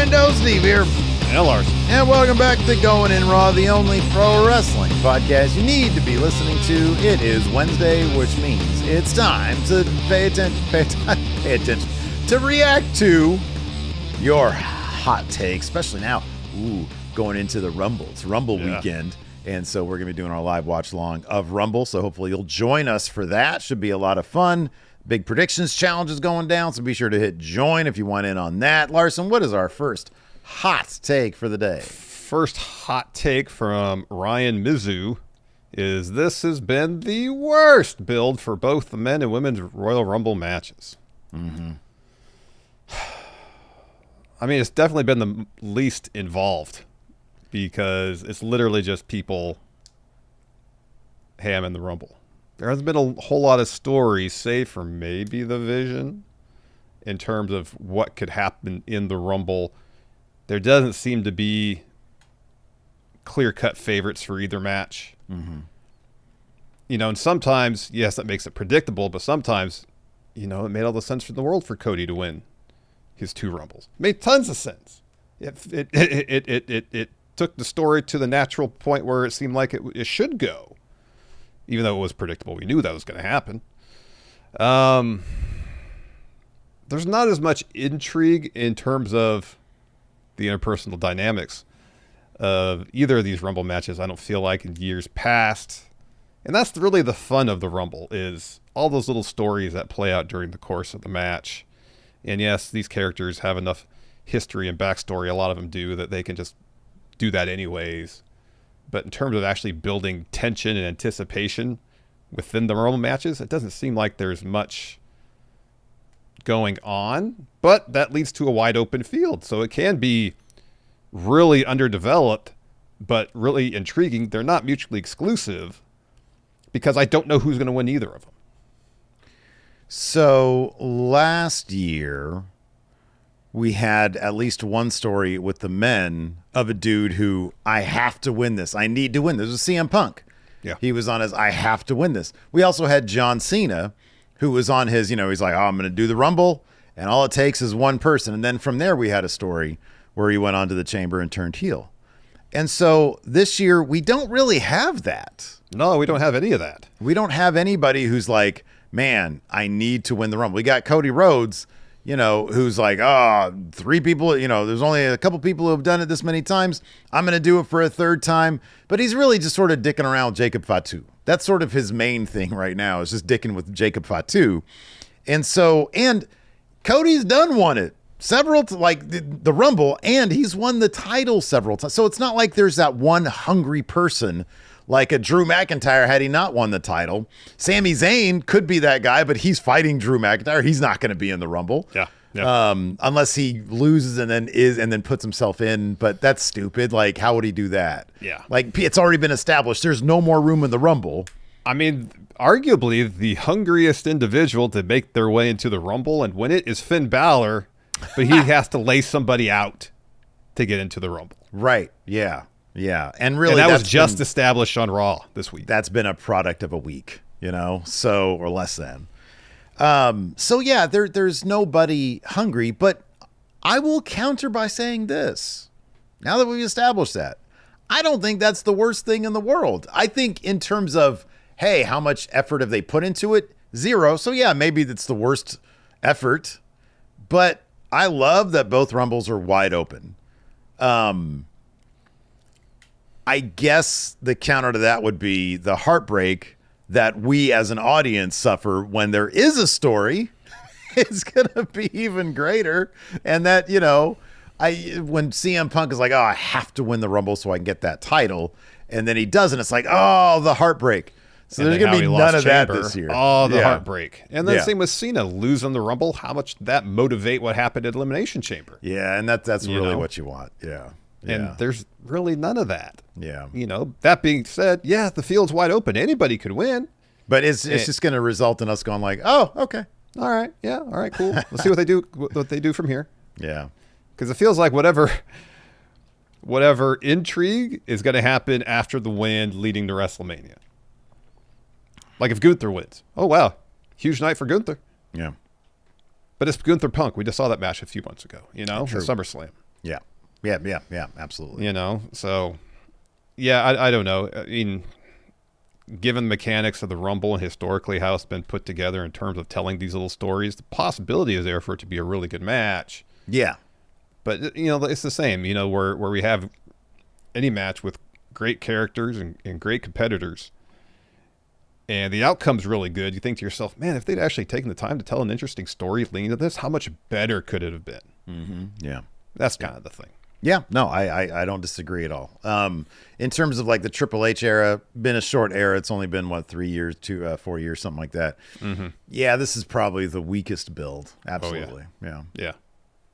Friendo, Steve here. And Larson. And welcome back to Going In Raw, the only pro wrestling podcast you need to be listening to. It is Wednesday, which means it's time to pay attention to react to your hot takes, especially now, going into the Rumble. It's Rumble weekend. And so we're going to be doing our live watch along of Rumble. So hopefully you'll join us for that. Should be a lot of fun. Big predictions challenge is going down. So be sure to hit join if you want in on that. Larson, what is our first hot take for the day? First hot take from Ryan Mizzou is this has been the worst build for both the men and women's Royal Rumble matches. Mm-hmm. I mean, it's definitely been the least involved because it's literally just people hamming the Rumble. There hasn't been a whole lot of stories, save for maybe the Vision, in terms of what could happen in the Rumble. There doesn't seem to be clear-cut favorites for either match. Mm-hmm. You know, and sometimes, yes, that makes it predictable, but sometimes, you know, it made all the sense in the world for Cody to win his two Rumbles. It made tons of sense. It took the story to the natural point where it seemed like it should go. Even though it was predictable, we knew that was going to happen. There's not as much intrigue in terms of the interpersonal dynamics of either of these Rumble matches, I don't feel like, in years past. And that's really the fun of the Rumble, is all those little stories that play out during the course of the match. And yes, these characters have enough history and backstory, a lot of them do, that they can just do that anyways. But in terms of actually building tension and anticipation within the Rumble matches, it doesn't seem like there's much going on. But that leads to a wide open field. So it can be really underdeveloped, but really intriguing. They're not mutually exclusive because I don't know who's going to win either of them. So last year, we had at least one story with the men of a dude who, I have to win this. I need to win this. It was CM Punk. Yeah. He was on his, I have to win this. We also had John Cena, who was on his, you know, he's like, oh, I'm going to do the Rumble, and all it takes is one person. And then from there, we had a story where he went onto the chamber and turned heel. And so this year, we don't really have that. No, we don't have any of that. We don't have anybody who's like, man, I need to win the Rumble. We got Cody Rhodes, you know, who's like, three people, you know, there's only a couple people who have done it this many times. I'm going to do it for a third time. But he's really just sort of dicking around with Jacob Fatu. That's sort of his main thing right now, is just dicking with Jacob Fatu. And so, and Cody's won it several, like the Rumble, and he's won the title several times. So it's not like there's that one hungry person like a Drew McIntyre had he not won the title. Sami Zayn could be that guy, but he's fighting Drew McIntyre. He's not going to be in the Rumble. Yeah. Unless he loses and then puts himself in. But that's stupid. Like, how would he do that? Yeah. Like, it's already been established. There's no more room in the Rumble. I mean, arguably the hungriest individual to make their way into the Rumble and win it is Finn Balor, but he has to lay somebody out to get into the Rumble. Right. Yeah. Yeah. And really, and that was just established on Raw this week. That's been a product of a week, you know, so, or less than. So yeah, there's nobody hungry, but I will counter by saying this. Now that we've established that, I don't think that's the worst thing in the world. I think in terms of, hey, how much effort have they put into it? 0. So yeah, maybe that's the worst effort, but I love that both Rumbles are wide open. I guess the counter to that would be the heartbreak that we as an audience suffer when there is a story. It's going to be even greater. And that, you know, when CM Punk is like, oh, I have to win the Rumble so I can get that title. And then he doesn't. It's like, oh, the heartbreak. So there's going to be none of that this year. Oh, the heartbreak. And then same with Cena losing the Rumble. How much did that motivate what happened at Elimination Chamber? Yeah, and that's really what you want. Yeah. And there's really none of that. Yeah. You know, that being said, yeah, the field's wide open. Anybody could win. But it's just going to result in us going like, oh, okay. All right. Yeah. All right, cool. Let's see what they do from here. Yeah. Because it feels like whatever intrigue is going to happen after the win leading to WrestleMania. Like if Gunther wins. Oh, wow. Huge night for Gunther. Yeah. But it's Gunther Punk. We just saw that match a few months ago, you know, at SummerSlam. Yeah. Yeah. Yeah. Yeah. Absolutely. You know, so yeah, I don't know. I mean, given the mechanics of the Rumble and historically how it's been put together in terms of telling these little stories, the possibility is there for it to be a really good match. Yeah. But you know, it's the same. You know, where we have any match with great characters and great competitors, and the outcome's really good. You think to yourself, man, if they'd actually taken the time to tell an interesting story leading to this, how much better could it have been? Mm-hmm. Yeah. That's kind of the thing. Yeah, no, I don't disagree at all. In terms of like the Triple H era, been a short era. It's only been what 3 years, 4 years, something like that. Mm-hmm. Yeah, this is probably the weakest build. Absolutely.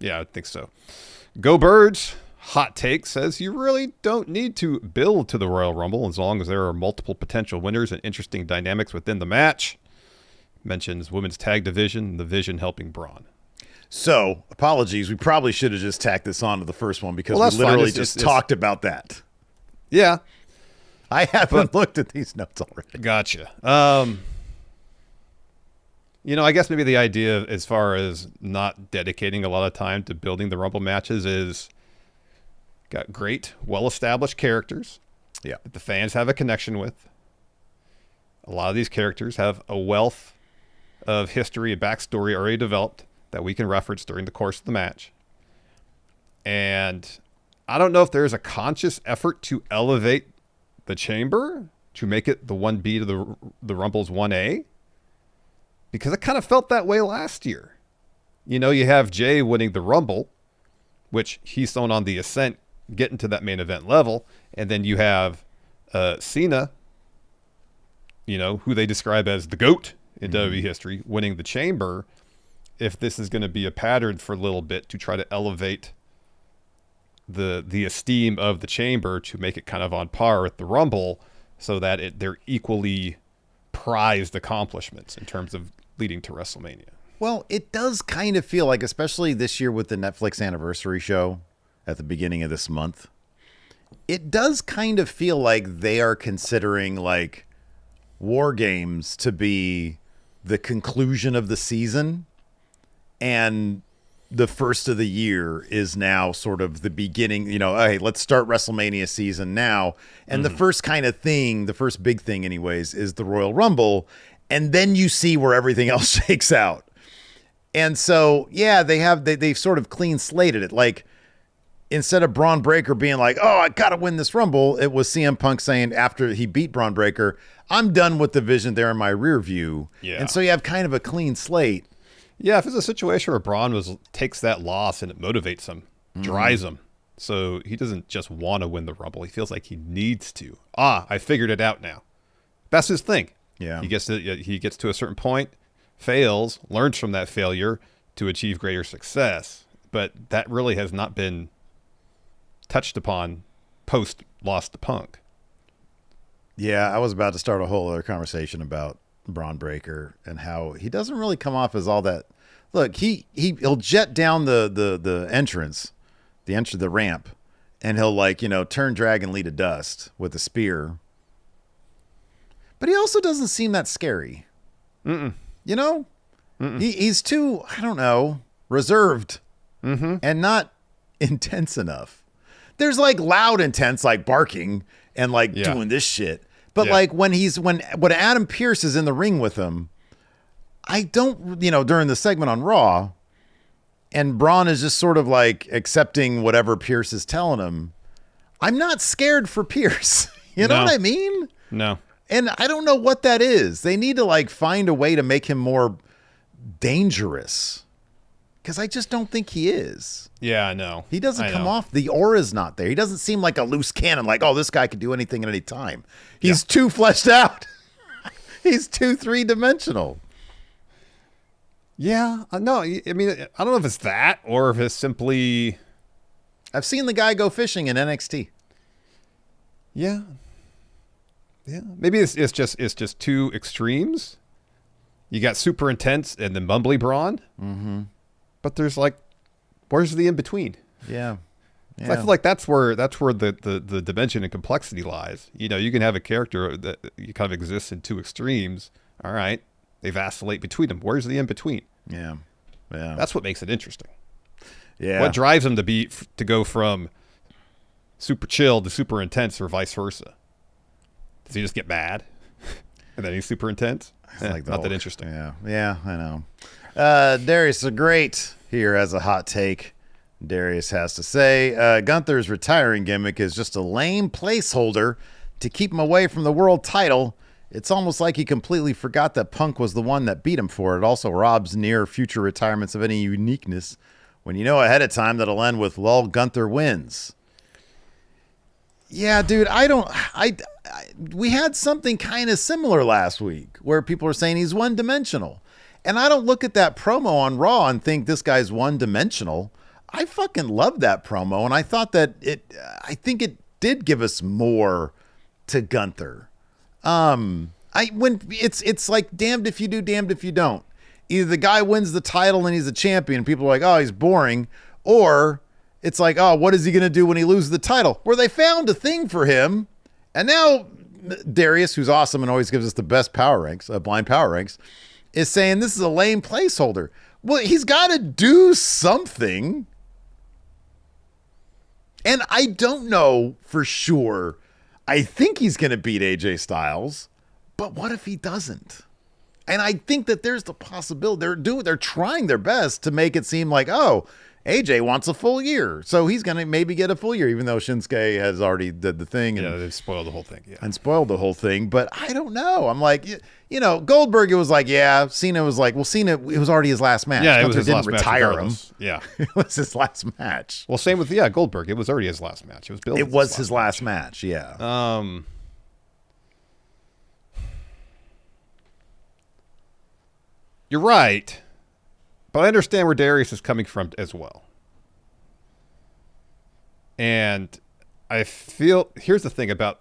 Yeah, I think so. Go Birds. Hot Take says you really don't need to build to the Royal Rumble as long as there are multiple potential winners and interesting dynamics within the match. Mentions women's tag division, the Vision helping Braun. So, apologies. We probably should have just tacked this on to the first one because Well, we that's fine. literally It's- just talked about that. Yeah, I haven't looked at these notes already. gotcha. You know, I guess maybe the idea as far as not dedicating a lot of time to building the Rumble matches is got great, well-established characters Yeah. that the fans have a connection with. A lot of these characters have a wealth of history and backstory already developed that we can reference during the course of the match. And I don't know if there's a conscious effort to elevate the Chamber to make it the 1B to the Rumble's 1A, because it kind of felt that way last year. You know, you have Jay winning the Rumble, which he's thrown on the ascent, getting to that main event level, and then you have Cena, you know, who they describe as the GOAT in WWE history, winning the Chamber. If this is going to be a pattern for a little bit to try to elevate the esteem of the Chamber to make it kind of on par with the Rumble, so that they're equally prized accomplishments in terms of leading to WrestleMania. Well, it does kind of feel like, especially this year with the Netflix anniversary show at the beginning of this month, it does kind of feel like they are considering like War Games to be the conclusion of the season, and the first of the year is now sort of the beginning, you know, hey, let's start WrestleMania season now. And the first kind of thing, the first big thing anyways, is the Royal Rumble. And then you see where everything else shakes out. And so, yeah, they've sort of clean slated it. Like, instead of Braun Breaker being like, oh, I got to win this Rumble, it was CM Punk saying after he beat Braun Breaker, I'm done with the Vision there in my rear view. Yeah. And so you have kind of a clean slate. Yeah, if it's a situation where Braun takes that loss and it motivates him, drives him, so he doesn't just want to win the Rumble. He feels like he needs to. I figured it out now. That's his thing. Yeah. He gets to a certain point, fails, learns from that failure to achieve greater success. But that really has not been touched upon post loss to Punk. Yeah, I was about to start a whole other conversation about Braun Breaker and how he doesn't really come off as all that. Look, he'll jet down the entrance, the ramp, and he'll like, you know, turn Dragon Lee to dust with a spear. But he also doesn't seem that scary. You know? He's too, I don't know, reserved and not intense enough. There's like loud intense, like barking and like doing this shit. But like when Adam Pearce is in the ring with him, I don't, you know, during the segment on Raw, and Braun is just sort of like accepting whatever Pearce is telling him, I'm not scared for Pearce. You know what I mean? No. And I don't know what that is. They need to like find a way to make him more dangerous, because I just don't think he is. Yeah, I know. He doesn't I come know. off. The aura's not there. He doesn't seem like a loose cannon, like, oh, this guy could do anything at any time. He's too fleshed out. He's too three-dimensional. Yeah, no, I mean, I don't know if it's that or if it's simply... I've seen the guy go fishing in NXT. Yeah. Maybe it's just two extremes. You got super intense and then bumbly Braun. But there's like, where's the in between? Yeah. I feel like that's where the dimension and complexity lies. You know, you can have a character that you kind of exists in two extremes. All right, they vacillate between them. Where's the in between? Yeah. That's what makes it interesting. Yeah. What drives him to go from super chill to super intense or vice versa? Does he just get mad and then he's super intense? Like Not that interesting. Yeah, I know. Darius the Great here has a hot take. Darius has to say, Gunther's retiring gimmick is just a lame placeholder to keep him away from the world title. It's almost like he completely forgot that Punk was the one that beat him for it. It also robs near future retirements of any uniqueness when you know ahead of time that it'll end with lol Gunther wins. Yeah, dude, we had something kind of similar last week where people are saying he's one-dimensional. And I don't look at that promo on Raw and think this guy's one-dimensional. I fucking love that promo, and I thought that I think it did give us more to Gunther. When it's like damned if you do, damned if you don't. Either the guy wins the title and he's a champion, people are like, oh, he's boring, or it's like, oh, what is he going to do when he loses the title? Where they found a thing for him, and now Darius, who's awesome and always gives us the best power ranks, blind power ranks, is saying this is a lame placeholder. Well, he's got to do something. And I don't know for sure. I think he's going to beat AJ Styles, but what if he doesn't? And I think that there's the possibility they're trying their best to make it seem like, oh, AJ wants a full year, so he's going to maybe get a full year, even though Shinsuke has already did the thing. Yeah, they've spoiled the whole thing. Yeah. And spoiled the whole thing. But I don't know. I'm like, Goldberg, it was like, yeah. Cena was like, well, Cena, it was already his last match. Yeah, Gunther it was his last match. Retire him. Yeah. It was his last match. Well, same with, Goldberg. It was already his last match. It was billed. It was his last match. Yeah. You're right. But I understand where Darius is coming from as well. And I feel, here's the thing about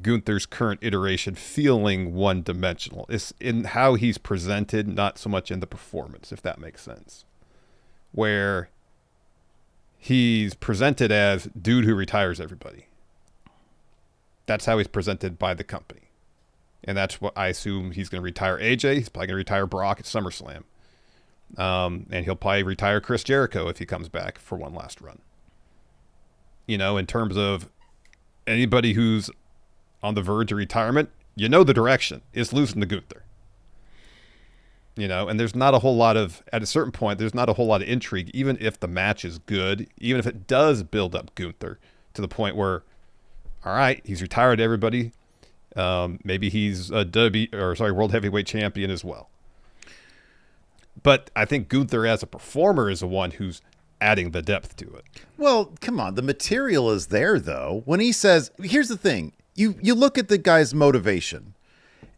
Gunther's current iteration feeling one-dimensional. It's in how he's presented, not so much in the performance, if that makes sense. Where he's presented as dude who retires everybody. That's how he's presented by the company. And that's what I assume he's going to retire AJ. He's probably going to retire Brock at SummerSlam. And he'll probably retire Chris Jericho if he comes back for one last run. In terms of anybody who's on the verge of retirement, the direction is losing to Gunther. And there's not a whole lot of, at a certain point, there's not a whole lot of intrigue, even if the match is good, even if it does build up Gunther to the point where, all right, he's retired everybody. Maybe he's a world heavyweight champion as well. But I think Gunther as a performer is the one who's adding the depth to it. Well, come on. The material is there, though. When he says, here's the thing. You look at the guy's motivation.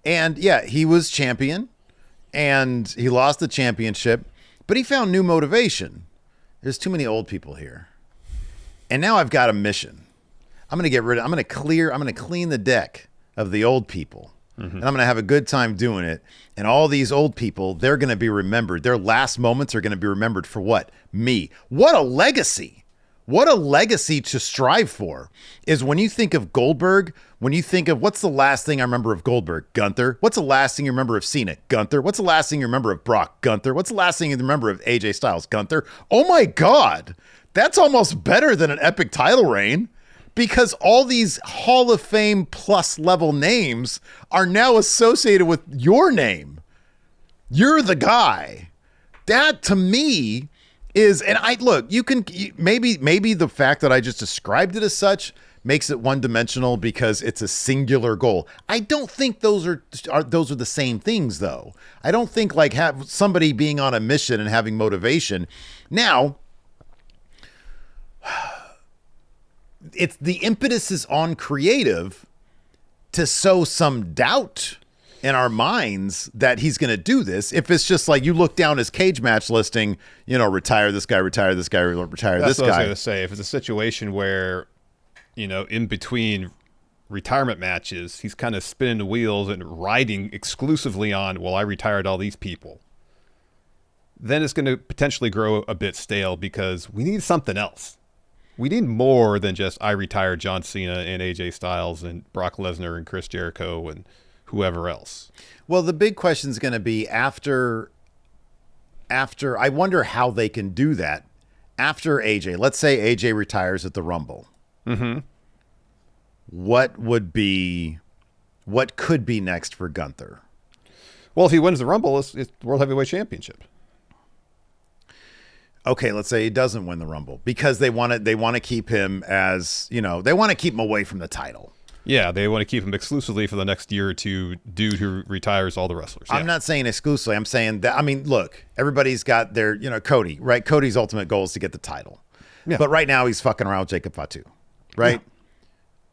And, yeah, he was champion. And he lost the championship. But he found new motivation. There's too many old people here. And now I've got a mission. I'm going to clean the deck of the old people. Mm-hmm. And I'm going to have a good time doing it. And all these old people, they're going to be remembered. Their last moments are going to be remembered for what? Me. What a legacy. What a legacy to strive for is when you think of Goldberg, when you think of what's the last thing I remember of Goldberg? Gunther. What's the last thing you remember of Cena? Gunther. What's the last thing you remember of Brock? Gunther. What's the last thing you remember of AJ Styles? Gunther. Oh my God. That's almost better than an epic title reign. Because all these Hall of Fame plus level names are now associated with your name. You're the guy. That to me is, and maybe the fact that I just described it as such makes it one-dimensional because it's a singular goal. I don't think those are the same things though. I don't think like have somebody being on a mission and having motivation. Now, it's the impetus is on creative to sow some doubt in our minds that he's going to do this. If it's just like you look down his cage match listing, retire this guy, retire this guy, retire That's this what guy. I was going to say. If it's a situation where, in between retirement matches, he's kind of spinning the wheels and riding exclusively on, well, I retired all these people, then it's going to potentially grow a bit stale because we need something else. We need more than just I retired John Cena and AJ Styles and Brock Lesnar and Chris Jericho and whoever else. Well, the big question is going to be after after, I wonder how they can do that after AJ. Let's say AJ retires at the Rumble. Mm-hmm. What could be next for Gunther? Well, if he wins the Rumble, it's World Heavyweight Championship. Okay, let's say he doesn't win the Rumble because they want to keep him as, they want to keep him away from the title. Yeah, they want to keep him exclusively for the next year or two, dude who retires all the wrestlers. Yeah. I'm not saying exclusively. I'm saying that, look, everybody's got their, Cody, right? Cody's ultimate goal is to get the title. Yeah. But right now he's fucking around with Jacob Fatu, right? Yeah.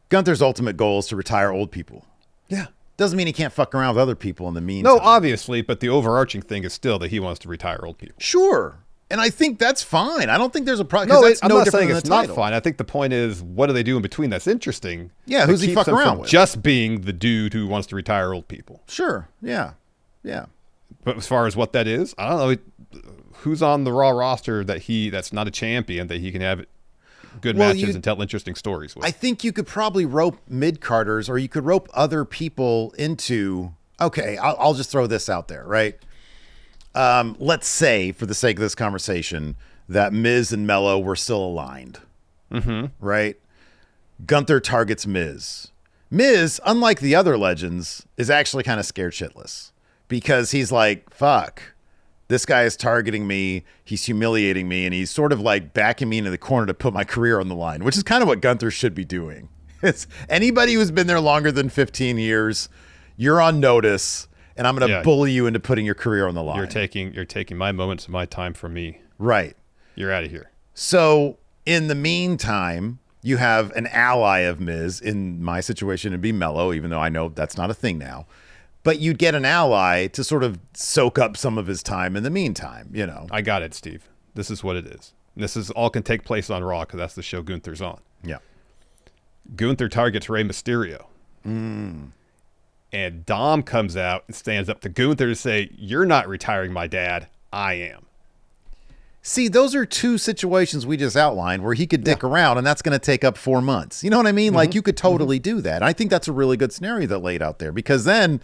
Gunther's ultimate goal is to retire old people. Yeah. Doesn't mean he can't fuck around with other people in the meantime. No, obviously, but the overarching thing is still that he wants to retire old people. Sure. And I think that's fine. I don't think there's a problem. No, that's I'm no not different saying than it's the not title. fine. I think the point is, what do they do in between that's interesting? Yeah, who's he fucking around with? Just being the dude who wants to retire old people. Sure. Yeah. Yeah. But as far as what that is, I don't know. Who's on the Raw roster that's not a champion that he can have good matches and tell interesting stories with? I think you could probably rope mid-carders, or you could rope other people into. Okay, I'll just throw this out there, right? Let's say, for the sake of this conversation, that Miz and Mello were still aligned, right? Gunther targets Miz. Miz, unlike the other legends, is actually kind of scared shitless because he's like, fuck, this guy is targeting me. He's humiliating me. And he's sort of like backing me into the corner to put my career on the line, which is kind of what Gunther should be doing. It's anybody who's been there longer than 15 years, you're on notice. And I'm going to bully you into putting your career on the line. You're taking my moments of my time from me. Right. You're out of here. So in the meantime, you have an ally of Miz. In my situation, it'd be Mello, even though I know that's not a thing now. But you'd get an ally to sort of soak up some of his time in the meantime, I got it, Steve. This is what it is. This is all can take place on Raw because that's the show Gunther's on. Yeah. Gunther targets Rey Mysterio. And Dom comes out and stands up to Gunther to say, "You're not retiring my dad. I am." See, those are two situations we just outlined where he could dick around, and that's going to take up 4 months. You know what I mean? Like, you could totally do that. And I think that's a really good scenario that laid out there, because then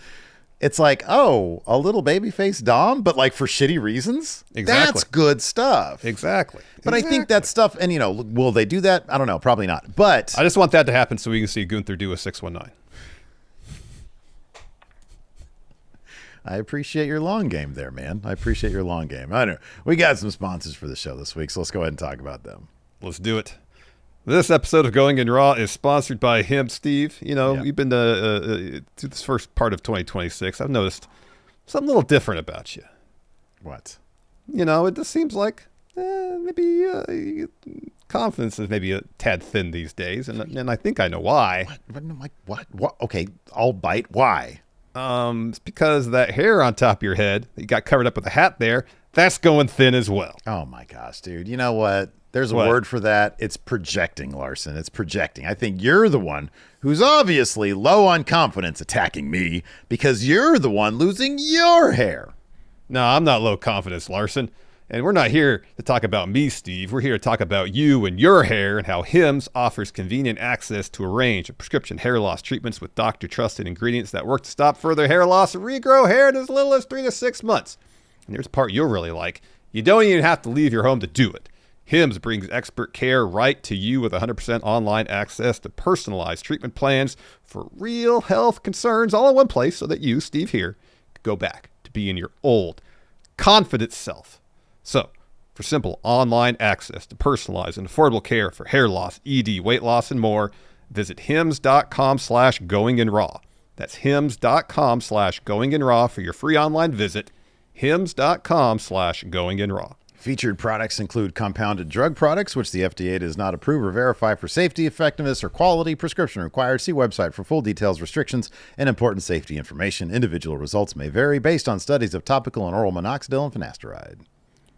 it's like, oh, a little babyface Dom, but like for shitty reasons? Exactly. That's good stuff. Exactly. But I think that stuff, and will they do that? I don't know. Probably not. But I just want that to happen so we can see Gunther do a 619. I appreciate your long game there, man. I appreciate your long game. I know we got some sponsors for the show this week, so let's go ahead and talk about them. Let's do it. This episode of Going in Raw is sponsored by him, Steve. We've been to this first part of 2026. I've noticed something a little different about you. What? It just seems like maybe confidence is maybe a tad thin these days, and I think I know why. What? Okay, I'll bite. Why? It's because that hair on top of your head that you got covered up with a hat there, that's going thin as well. Oh my gosh, dude. You know what? There's a word for that. It's projecting, Larson. It's projecting. I think you're the one who's obviously low on confidence attacking me because you're the one losing your hair. No, I'm not low confidence, Larson. And we're not here to talk about me, Steve. We're here to talk about you and your hair and how Hims offers convenient access to a range of prescription hair loss treatments with doctor-trusted ingredients that work to stop further hair loss and regrow hair in as little as 3 to 6 months. And here's the part you'll really like. You don't even have to leave your home to do it. Hims brings expert care right to you with 100% online access to personalized treatment plans for real health concerns all in one place so that you, Steve here, could go back to being your old, confident self. So, for simple online access to personalized and affordable care for hair loss, ED, weight loss, and more, visit hims.com/goinginraw. That's hims.com/goinginraw for your free online visit. hims.com/goinginraw. Featured products include compounded drug products, which the FDA does not approve or verify for safety, effectiveness, or quality. Prescription required. See website for full details, restrictions, and important safety information. Individual results may vary based on studies of topical and oral minoxidil and finasteride.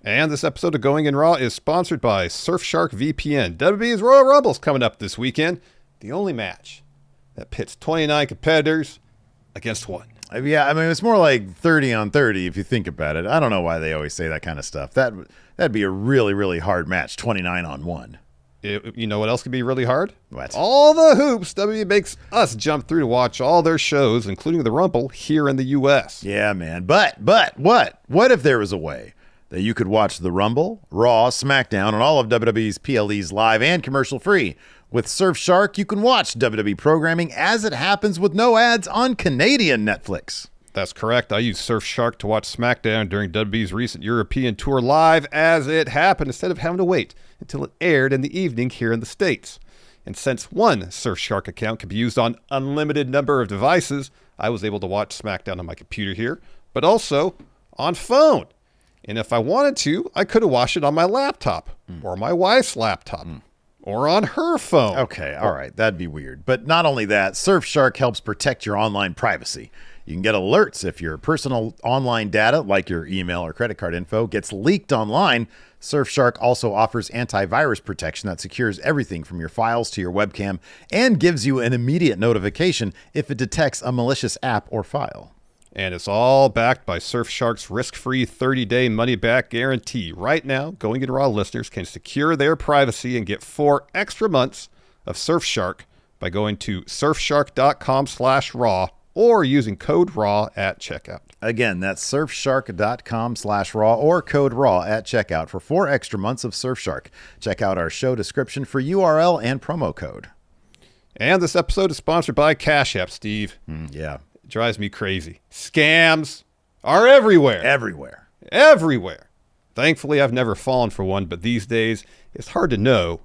And this episode of Going in Raw is sponsored by Surfshark VPN. WWE's Royal Rumble's coming up this weekend. The only match that pits 29 competitors against one. Yeah, it's more like 30 on 30 if you think about it. I don't know why they always say that kind of stuff. That'd be a really, really hard match, 29 on 1. You know what else could be really hard? What? All the hoops WWE makes us jump through to watch all their shows, including the Rumble, here in the U.S. Yeah, man. But what? What if there was a way that you could watch the Rumble, Raw, SmackDown, and all of WWE's PLEs live and commercial-free. With Surfshark, you can watch WWE programming as it happens with no ads on Canadian Netflix. That's correct. I used Surfshark to watch SmackDown during WWE's recent European tour live as it happened instead of having to wait until it aired in the evening here in the States. And since one Surfshark account can be used on unlimited number of devices, I was able to watch SmackDown on my computer here, but also on phone. And if I wanted to, I could have watched it on my laptop or my wife's laptop. Or on her phone. Okay, all right, that'd be weird. But not only that, Surfshark helps protect your online privacy. You can get alerts if your personal online data, like your email or credit card info, gets leaked online. Surfshark also offers antivirus protection that secures everything from your files to your webcam and gives you an immediate notification if it detects a malicious app or file. And it's all backed by Surfshark's risk-free 30-day money-back guarantee. Right now, Going In Raw listeners can secure their privacy and get 4 extra months of Surfshark by going to surfshark.com/raw or using code RAW at checkout. Again, that's surfshark.com/raw or code RAW at checkout for 4 extra months of Surfshark. Check out our show description for URL and promo code. And this episode is sponsored by Cash App, Steve. Yeah. Drives me crazy. Scams are everywhere. Everywhere. Thankfully, I've never fallen for one, but these days, it's hard to know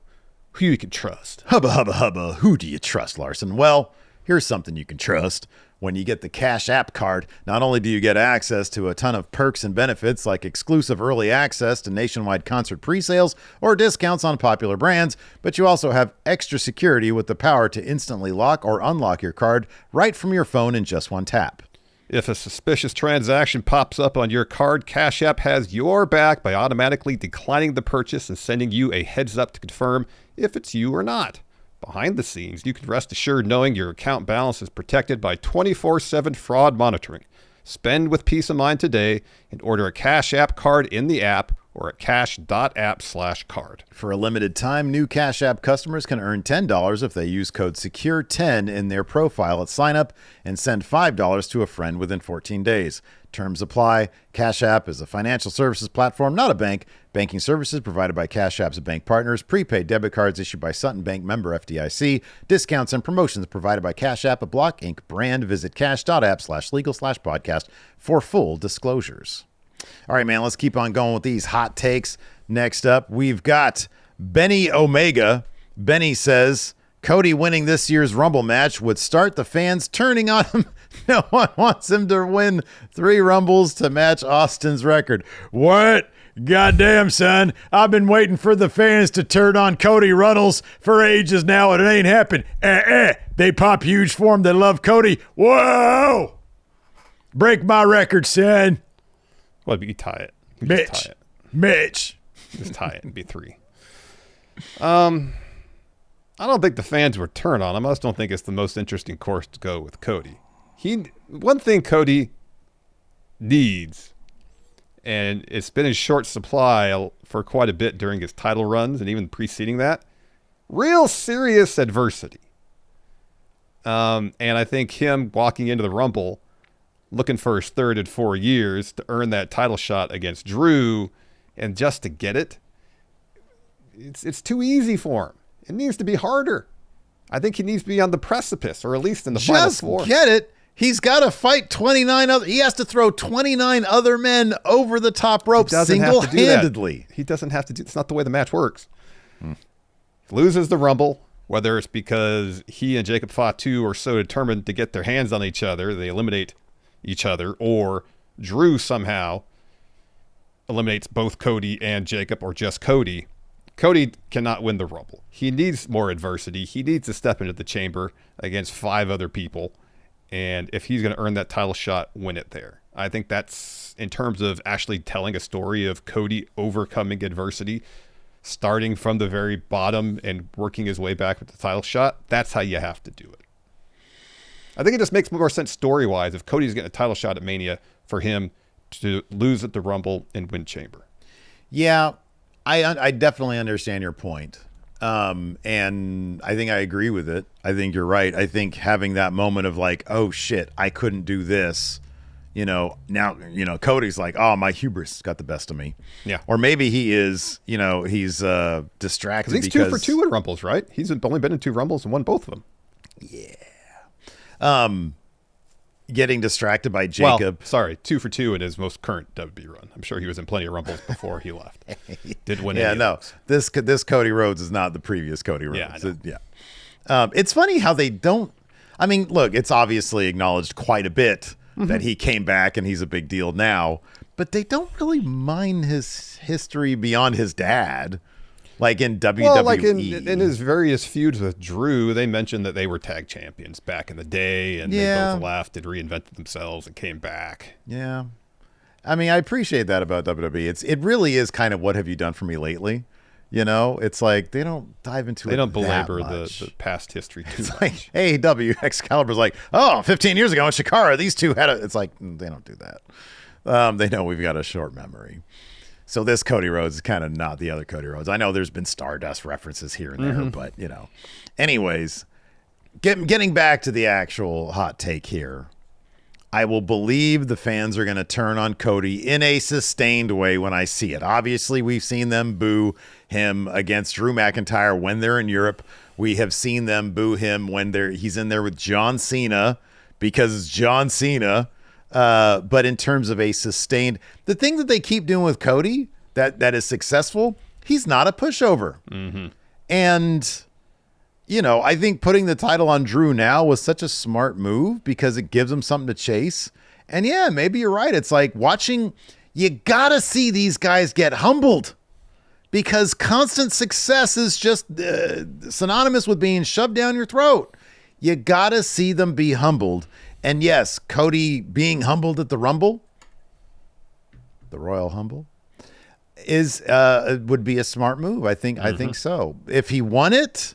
who you can trust. Hubba, hubba, hubba. Who do you trust, Larson? Well, here's something you can trust. When you get the Cash App card, not only do you get access to a ton of perks and benefits like exclusive early access to nationwide concert pre-sales or discounts on popular brands, but you also have extra security with the power to instantly lock or unlock your card right from your phone in just one tap. If a suspicious transaction pops up on your card, Cash App has your back by automatically declining the purchase and sending you a heads up to confirm if it's you or not. Behind the scenes, you can rest assured knowing your account balance is protected by 24/7 fraud monitoring. Spend with peace of mind today and order a Cash App card in the app or at cash.app/card. For a limited time, new Cash App customers can earn $10 if they use code SECURE10 in their profile at sign-up and send $5 to a friend within 14 days. Terms apply. Cash App is a financial services platform, not a bank. Banking services provided by Cash App's bank partners. Prepaid debit cards issued by Sutton Bank, member FDIC. Discounts and promotions provided by Cash App, a Block Inc. brand. Visit cash.app/legal/podcast for full disclosures. All right, man, let's keep on going with these hot takes. Next up, we've got Benny Omega. Benny says, Cody winning this year's Rumble match would start the fans turning on him. No one wants him to win 3 Rumbles to match Austin's record. What? Goddamn, son. I've been waiting for the fans to turn on Cody Runnels for ages now, and it ain't happened. They pop huge for him. They love Cody. Whoa! Break my record, son. Well, you tie it. Mitch. Just tie it. Mitch. Just tie it and be 3. I don't think the fans would turn on him. I just don't think it's the most interesting course to go with Cody. One thing Cody needs, and it's been in short supply for quite a bit during his title runs and even preceding that, real serious adversity. And I think him walking into the Rumble, looking for his 3rd in 4 years to earn that title shot against Drew, and just to get it, it's too easy for him. It needs to be harder. I think he needs to be on the precipice, or at least in the final 4. Just get it. He's got to fight 29 other. He has to throw 29 other men over the top rope single-handedly. He doesn't have to do. It's not the way the match works. He loses the Rumble, whether it's because he and Jacob Fatu are so determined to get their hands on each other, they eliminate each other, or Drew somehow eliminates both Cody and Jacob, or just Cody. Cody cannot win the Rumble. He needs more adversity. He needs to step into the chamber against 5 other people. And if he's going to earn that title shot, win it there. I think that's, in terms of actually telling a story of Cody overcoming adversity, starting from the very bottom and working his way back with the title shot, that's how you have to do it. I think it just makes more sense story-wise if Cody's getting a title shot at Mania for him to lose at the Rumble and win Chamber. Yeah, I definitely understand your point. And I think I agree with it. I think you're right. I think having that moment of like, oh shit, I couldn't do this, now, Cody's like, oh, my hubris got the best of me. Yeah. Or maybe he is, he's distracted He's because 2 for 2 in Rumbles, right? He's only been in 2 Rumbles and won both of them. getting distracted by Jacob. Well, sorry, 2 for 2 in his most current WB run. I'm sure he was in plenty of Rumbles before he left. Did win any of those. This Cody Rhodes is not the previous Cody Rhodes. Yeah, It's funny how they don't. I mean, look, it's obviously acknowledged quite a bit that he came back and he's a big deal now, but they don't really mind his history beyond his dad. Like in WWE. Well, like in his various feuds with Drew, they mentioned that they were tag champions back in the day, and they both left and reinvented themselves and came back. Yeah. I mean, I appreciate that about WWE. It really is kind of what have you done for me lately? It's like they don't dive into it. They don't belabor the past history too much. Like AEW, Excalibur's like, 15 years ago in Shikara, these two had it's like, they don't do that. They know we've got a short memory. So this Cody Rhodes is kind of not the other Cody Rhodes. I know there's been Stardust references here and there, but, Anyways, getting back to the actual hot take here, I will believe the fans are going to turn on Cody in a sustained way when I see it. Obviously, we've seen them boo him against Drew McIntyre when they're in Europe. We have seen them boo him when he's in there with John Cena because it's John Cena. But in terms of a sustained, the thing that they keep doing with Cody that is successful, he's not a pushover. Mm-hmm. And, I think putting the title on Drew now was such a smart move because it gives him something to chase. And yeah, maybe you're right. It's like you gotta see these guys get humbled because constant success is just synonymous with being shoved down your throat. You gotta see them be humbled. And yes, Cody being humbled at the Rumble, the Royal Humble, would be a smart move. I think so. If he won it,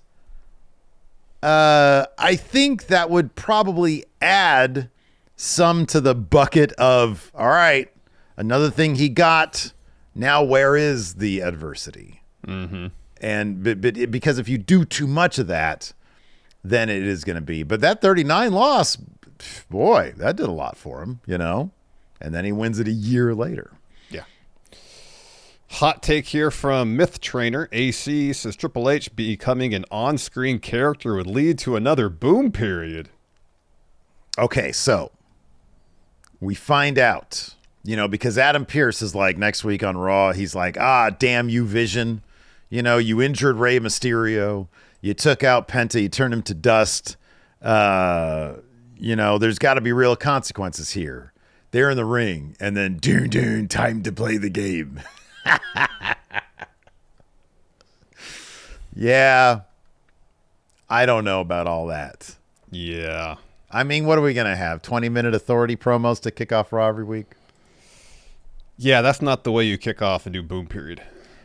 I think that would probably add some to the bucket of, all right, another thing he got. Now where is the adversity? Mm-hmm. And but because if you do too much of that, then it is going to be. But that 39 loss, boy, that did a lot for him, and then he wins it a year later. Yeah. Hot take here from Myth Trainer. AC says Triple H becoming an on-screen character would lead to another boom period. Okay, so we find out, because Adam Pearce is like next week on Raw, he's like, damn you, Vision. You injured Rey Mysterio. You took out Penta. You turned him to dust. There's got to be real consequences here. They're in the ring, and then doon, time to play the game. Yeah. I don't know about all that. Yeah. I mean, what are we going to have? 20-minute authority promos to kick off Raw every week? Yeah, that's not the way you kick off a new boom period.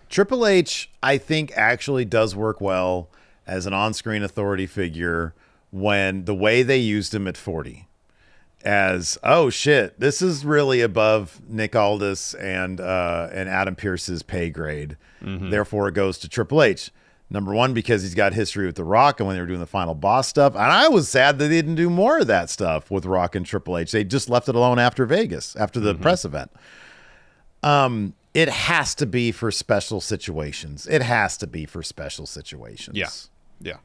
Triple H, I think, actually does work well as an on-screen authority figure when the way they used him at 40 as, oh shit, this is really above Nick Aldis and Adam Pearce's pay grade. Mm-hmm. Therefore it goes to Triple H. Number one, because he's got history with The Rock and when they were doing the Final Boss stuff. And I was sad that they didn't do more of that stuff with Rock and Triple H. They just left it alone after Vegas, after the press event. It has to be for special situations. Yeah. Yeah.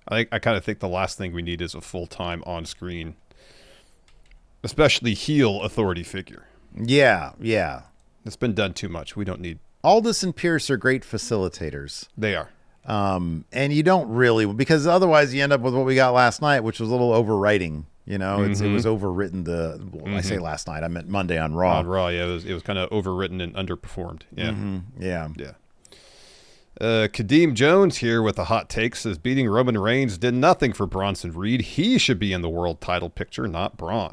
I kind of think the last thing we need is a full-time on-screen, especially heel authority figure. Yeah. It's been done too much. We don't need... Aldis and Pierce are great facilitators. They are. And you don't really... Because otherwise you end up with what we got last night, which was a little overwriting. It was overwritten. I say last night, I meant Monday on Raw. On Raw, yeah. It was kind of overwritten and underperformed. Yeah. Mm-hmm. Yeah. Kadeem Jones here with a hot take says beating Roman Reigns did nothing for Bronson Reed. He should be in the world title picture, not Braun.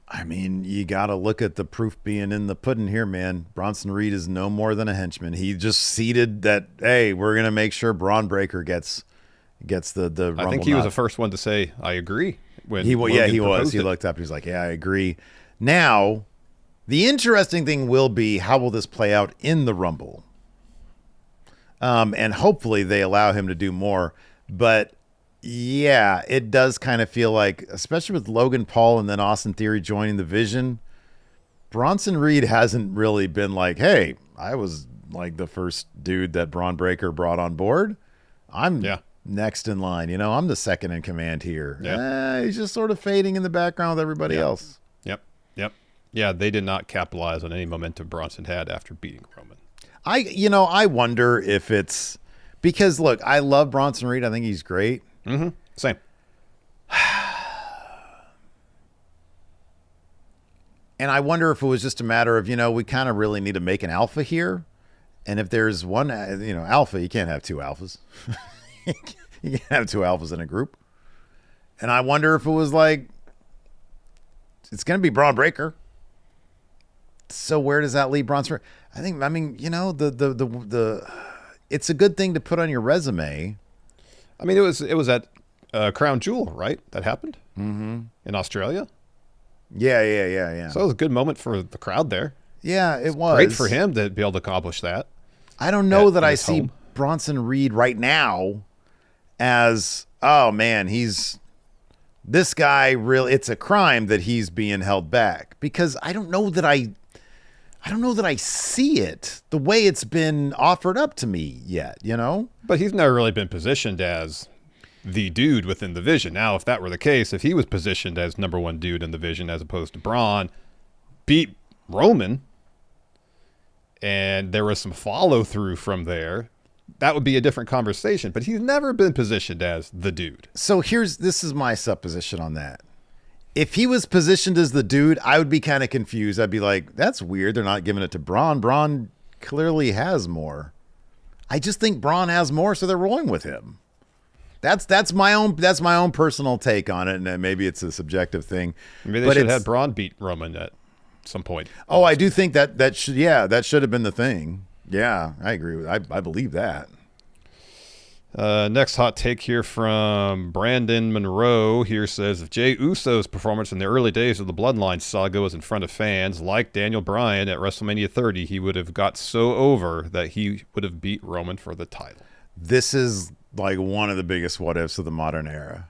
I mean, you got to look at the proof being in the pudding here, man. Bronson Reed is no more than a henchman. He just ceded that, hey, we're going to make sure Braun Breaker gets the Rumble. I think he was the first one to say, I agree. When he was. He looked up. He was like, yeah, I agree. Now, the interesting thing will be how will this play out in the Rumble? And hopefully they allow him to do more. But Yeah, it does kind of feel like, especially with Logan Paul and then Austin Theory joining the Vision, Bronson Reed hasn't really been like, hey, I was like the first dude that Braun Breaker brought on board. I'm Yeah. next in line. I'm the second in command here. Yeah. He's just sort of fading in the background with everybody Yeah. else. Yep. Yep. Yeah, they did not capitalize on any momentum Bronson had after beating Roman. I wonder if it's because, look, I love Bronson Reed. I think he's great. Mm-hmm. Same. And I wonder if it was just a matter of, we kind of really need to make an alpha here. And if there's one, alpha, you can't have two alphas. You can't have two alphas in a group. And I wonder if it was like, it's going to be Braun Breaker. So where does that leave Bronson? It's a good thing to put on your resume. I mean, it was at Crown Jewel, right? That happened in Australia. Yeah. So it was a good moment for the crowd there. Yeah, it was Great for him to be able to accomplish that. I don't know that I his see home. Bronson Reed right now as, oh man, this guy really, it's a crime that he's being held back, because I don't know that I see it the way it's been offered up to me yet, But he's never really been positioned as the dude within the Vision. Now, if that were the case, if he was positioned as number one dude in the Vision as opposed to Braun, beat Roman, and there was some follow through from there, that would be a different conversation. But he's never been positioned as the dude. So this is my supposition on that. If he was positioned as the dude, I would be kind of confused. I'd be like, that's weird. They're not giving it to Braun. Braun clearly has more. I just think Braun has more, so they're rolling with him. That's my own personal take on it, and maybe it's a subjective thing. Maybe they should have had Braun beat Roman at some point. Oh, I do think that should have been the thing. Yeah, I agree with. I believe that. Next hot take here from Brandon Monroe here says, if Jey Uso's performance in the early days of the Bloodline saga was in front of fans, like Daniel Bryan at WrestleMania 30, he would have got so over that he would have beat Roman for the title. This is like one of the biggest what ifs of the modern era,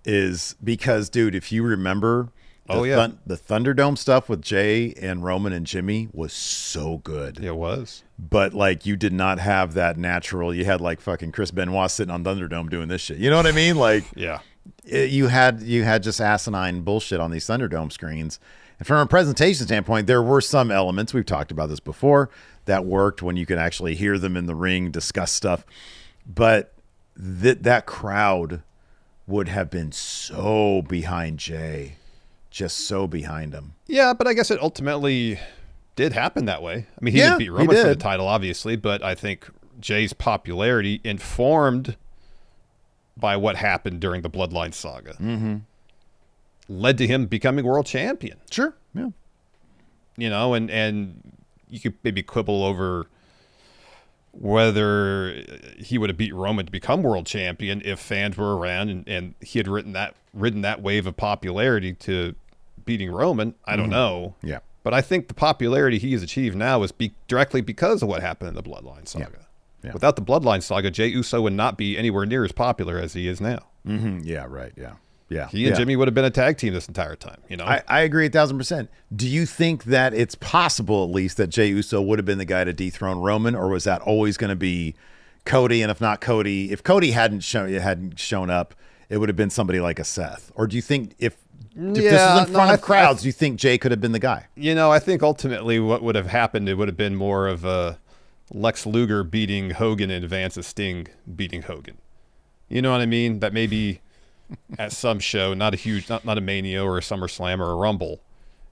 is because, dude, if you remember, the Thunderdome stuff with Jay and Roman and Jimmy was so good. It was. But like, you did not have that natural. You had like fucking Chris Benoit sitting on Thunderdome doing this shit. You know what I mean? Like, yeah, you had just asinine bullshit on these Thunderdome screens. And from a presentation standpoint, there were some elements, we've talked about this before, that worked when you could actually hear them in the ring discuss stuff. But that crowd would have been so behind Jay, just so behind him. Yeah, but I guess it ultimately did happen that way. I mean, he didn't beat Roman for the title, obviously, but I think Jay's popularity, informed by what happened during the Bloodline saga, led to him becoming world champion. Sure, yeah. And you could maybe quibble over whether he would have beat Roman to become world champion if fans were around and he had ridden that wave of popularity to beating Roman. I don't know. Yeah. But I think the popularity he has achieved now is directly because of what happened in the Bloodline saga. Yeah. Without the Bloodline saga, Jey Uso would not be anywhere near as popular as he is now. Mm-hmm. Yeah, right. Yeah. Yeah. He and Jimmy would have been a tag team this entire time. I agree 1,000%. Do you think that it's possible, at least, that Jey Uso would have been the guy to dethrone Roman, or was that always going to be Cody? And if not Cody, if Cody hadn't shown up, it would have been somebody like a Seth. Or do you think if this was in front of crowds, do you think Jay could have been the guy? I think ultimately what would have happened, it would have been more of a Lex Luger beating Hogan in advance of Sting beating Hogan. You know what I mean? That maybe at some show, not a Mania or a SummerSlam or a Rumble,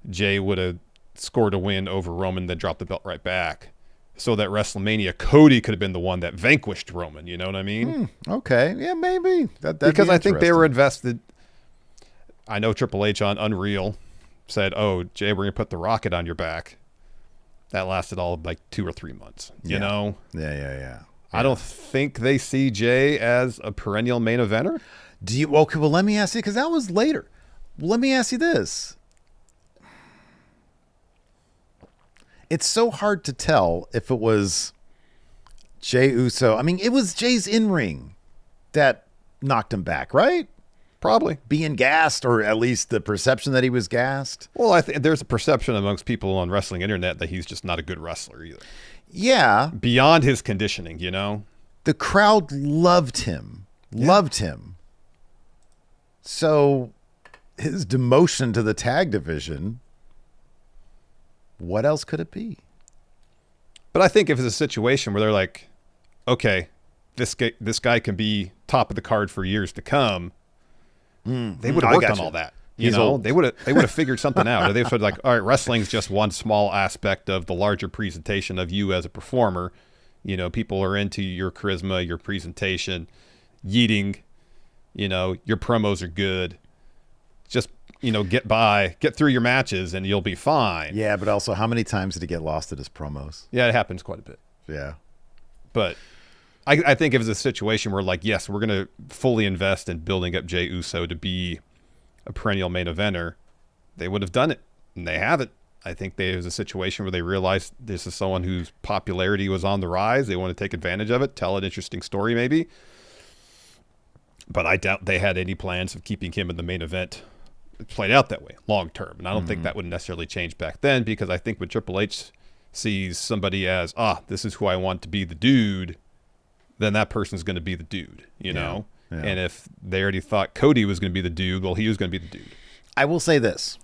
Jay would have scored a win over Roman, then dropped the belt right back. So that WrestleMania, Cody could have been the one that vanquished Roman. You know what I mean? Okay. Yeah, maybe. Because I think they were invested. I know Triple H on Unreal said, "Oh, Jay, we're going to put the rocket on your back." That lasted all like 2 or 3 months. You know? Yeah. I don't think they see Jay as a perennial main eventer. Do you? Okay, well, let me ask you, because that was later. Let me ask you this. It's so hard to tell if it was Jey Uso. I mean, it was Jay's in-ring that knocked him back, right? Probably. Being gassed, or at least the perception that he was gassed. Well, I think there's a perception amongst people on wrestling internet that he's just not a good wrestler either. Yeah. Beyond his conditioning, you know? The crowd loved him. Yeah. Loved him. So his demotion to the tag division, what else could it be? But I think if it's a situation where they're like, okay, this guy can be top of the card for years to come, they would have worked on all that. You know, old. they would have figured something out. Or they would have like, all right, wrestling's just one small aspect of the larger presentation of you as a performer. You know, people are into your charisma, your presentation, yeeting. You know, your promos are good. Just, you know, get through your matches and you'll be fine. Yeah, but also, how many times did he get lost at his promos? Yeah, it happens quite a bit. Yeah. But I think if it's a situation where, like, yes, we're going to fully invest in building up Jey Uso to be a perennial main eventer, they would have done it, and they haven't. I think there's a situation where they realized this is someone whose popularity was on the rise. They want to take advantage of it, tell an interesting story maybe. But I doubt they had any plans of keeping him in the main event. It played out that way long term, and I don't think that would necessarily change back then, because I think when Triple H sees somebody as, this is who I want to be the dude, then that person's going to be the dude, you know? Yeah. And if they already thought Cody was going to be the dude, well, he was going to be the dude. I will say this.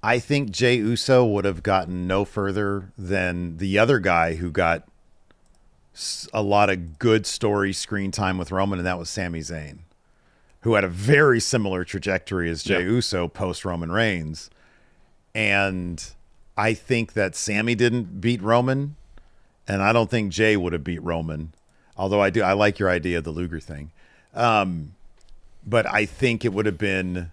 I think Jey Uso would have gotten no further than the other guy who got a lot of good story screen time with Roman, and that was Sami Zayn, who had a very similar trajectory as Jey Uso post Roman Reigns. And I think that Sami didn't beat Roman, and I don't think Jey would have beat Roman. Although I like your idea of the Luger thing. But I think it would have been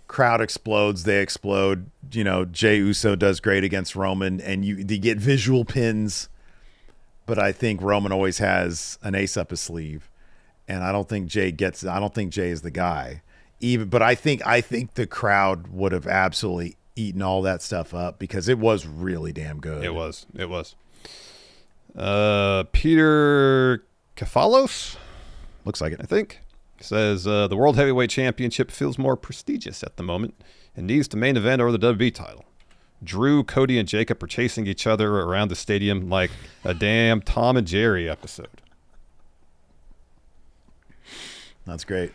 crowd explodes, they explode. You know, Jey Uso does great against Roman, and you get visual pins. But I think Roman always has an ace up his sleeve, and I don't think Jey is the guy. But I think the crowd would have absolutely eaten all that stuff up, because it was really damn good. It was. Peter Kefalos, Looks like it. I think, says the World Heavyweight Championship feels more prestigious at the moment and needs to main event or the WWE title. Drew, Cody, and Jacob are chasing each other around the stadium like a damn Tom and Jerry episode. That's great.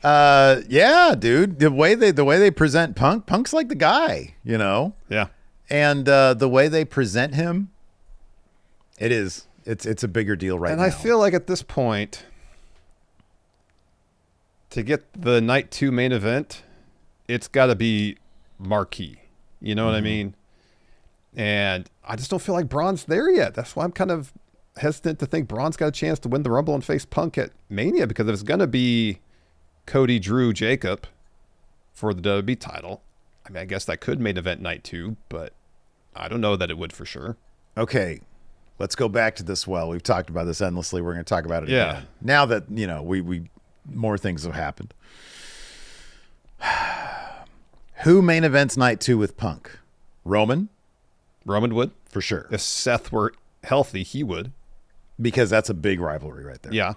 Yeah, dude. The way they present Punk's like the guy, you know? Yeah. And the way they present him, it's a bigger deal right now. And I feel like at this point, to get the night 2 main event, it's got to be marquee. You know what I mean? And I just don't feel like Braun's there yet. That's why I'm kind of hesitant to think Braun's got a chance to win the Rumble and face Punk at Mania, because if it's going to be Cody, Drew, Jacob for the WWE title, I mean, I guess that could main event night 2, but I don't know that it would for sure. Okay, let's go back to this. Well, we've talked about this endlessly. We're going to talk about it again. Now that, you know, we more things have happened. Who main events night 2 with Punk? Roman would. for sure, If Seth were healthy, he would. because that's a big rivalry right there. Yeah.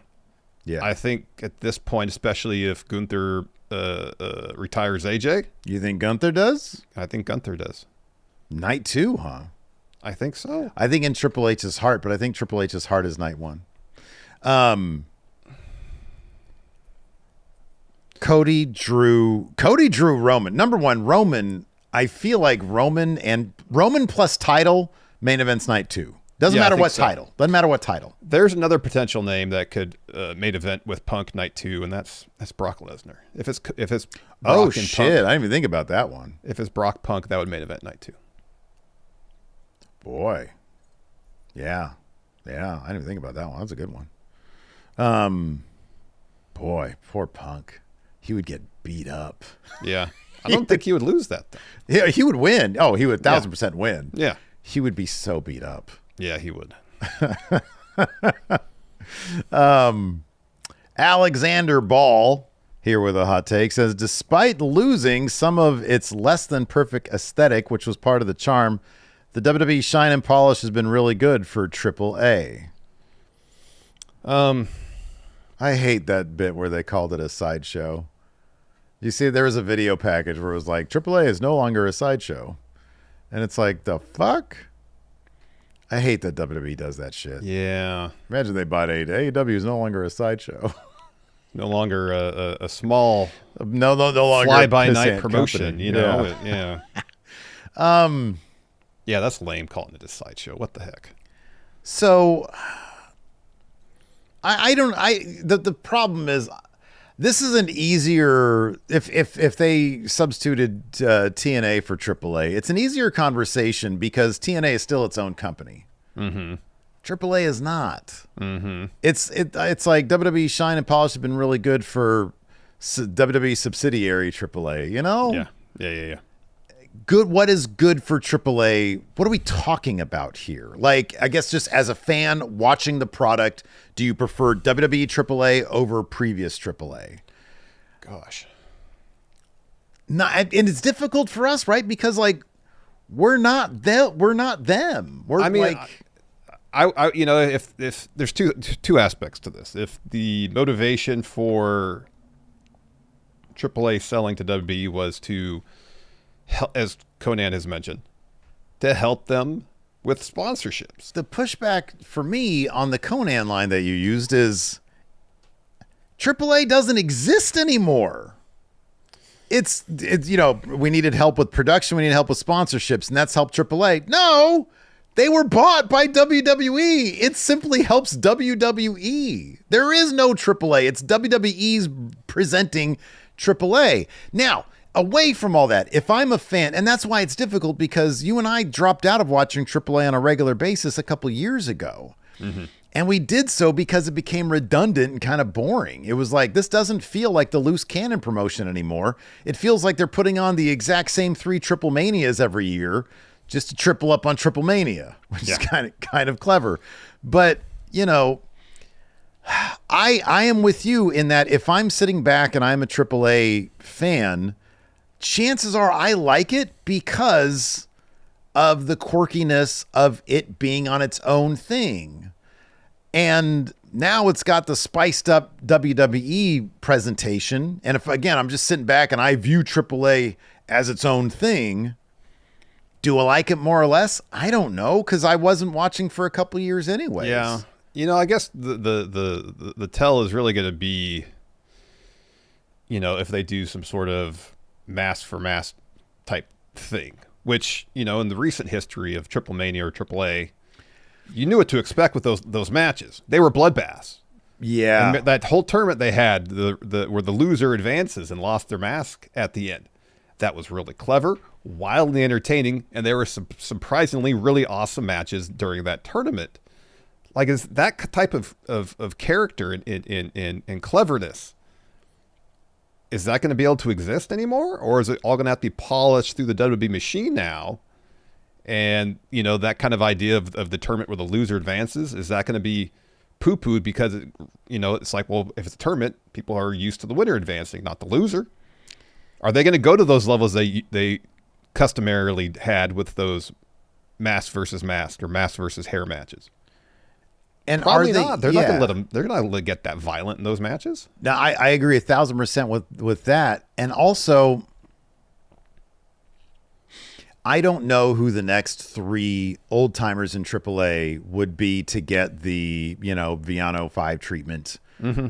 Yeah. I think at this point, especially if Gunther retires AJ, You think Gunther does? I think Gunther does. Night 2, huh? I think so. I think in Triple H's heart, but I think Triple H's heart is night 1. Cody, Drew, Roman. Number 1, Roman. I feel like Roman plus title main events night 2. Doesn't matter what title. Doesn't matter what title. There's another potential name that could main event with Punk night 2, and that's Brock Lesnar. If it's Brock and shit! Punk, I didn't even think about that one. if it's Brock Punk, that would main event night 2. Boy, yeah. I didn't even think about that one. That's a good one. Boy, poor Punk. He would get beat up. Yeah, I don't think he would lose that though. Yeah, he would win. Oh, he would 1,000% win. Yeah, He would be so beat up. yeah, he would. Alexander Ball, here with a hot take, says, despite losing some of its less than perfect aesthetic, which was part of the charm, the WWE shine and polish has been really good for AAA. I hate that bit where they called it a sideshow. You see, there was a video package where it was like, AAA is no longer a sideshow. And it's like, the fuck? I hate that WWE does that shit. Yeah. Imagine they bought AEW is no longer a sideshow. No longer a small no longer fly-by-night promotion, company. you know? Yeah. Yeah, that's lame calling it a sideshow. What the heck? So, the problem is, this is an easier, if they substituted TNA for AAA, it's an easier conversation because TNA is still its own company. Mm-hmm. AAA is not. Mm-hmm. It's like WWE Shine and Polish have been really good for WWE subsidiary AAA, you know? Yeah. Good. What is good for AAA? What are we talking about here? Like, I guess just as a fan watching the product, do you prefer WWE AAA over previous AAA? Gosh. Not, and it's difficult for us, right? Because like we're not them. We're I you know, if there's two aspects to this. If the motivation for AAA selling to WWE was to, as Conan has mentioned, to help them with sponsorships. The pushback for me on the Conan line that you used is AAA doesn't exist anymore. It's you know, we needed help with production, we needed help with sponsorships, and that's helped AAA. No, they were bought by WWE. It simply helps WWE. There is no AAA. It's WWE's presenting AAA. Now, away from all that, if I'm a fan, and that's why it's difficult because you and I dropped out of watching AAA on a regular basis a couple years ago. Mm-hmm. And we did so because it became redundant and kind of boring. It was like, this doesn't feel like the loose cannon promotion anymore. It feels like they're putting on the exact same 3 Triple Manias every year just to triple up on Triple Mania, which is kind of clever. But, you know, I am with you in that if I'm sitting back and I'm a AAA fan, chances are I like it because of the quirkiness of it being on its own thing. And now it's got the spiced up WWE presentation. And if, again, I'm just sitting back and I view AAA as its own thing, do I like it more or less? I don't know, because I wasn't watching for a couple years anyways. Yeah. You know, I guess the tell is really going to be, you know, if they do some sort of mass for mass type thing, which, you know, in the recent history of Triple Mania or AAA, you knew what to expect with those matches. They were bloodbaths. Yeah. And that whole tournament they had, where the loser advances and lost their mask at the end. That was really clever, wildly entertaining, and there were some surprisingly really awesome matches during that tournament. Like, is that type of character and cleverness, is that going to be able to exist anymore? Or is it all going to have to be polished through the WWE machine now? And, you know, that kind of idea of the tournament where the loser advances, is that going to be poo-pooed because, you know, it's like, well, if it's a tournament, people are used to the winner advancing, not the loser. Are they going to go to those levels they customarily had with those mask versus mask or mask versus hair matches? And probably are they, not. They're not going to let them. They're not going to get that violent in those matches. Now, I agree 1,000% with that. And also, I don't know who the next 3 old timers in AAA would be to get the, you know, Viano 5 treatment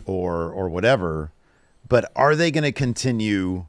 or whatever. But are they going to continue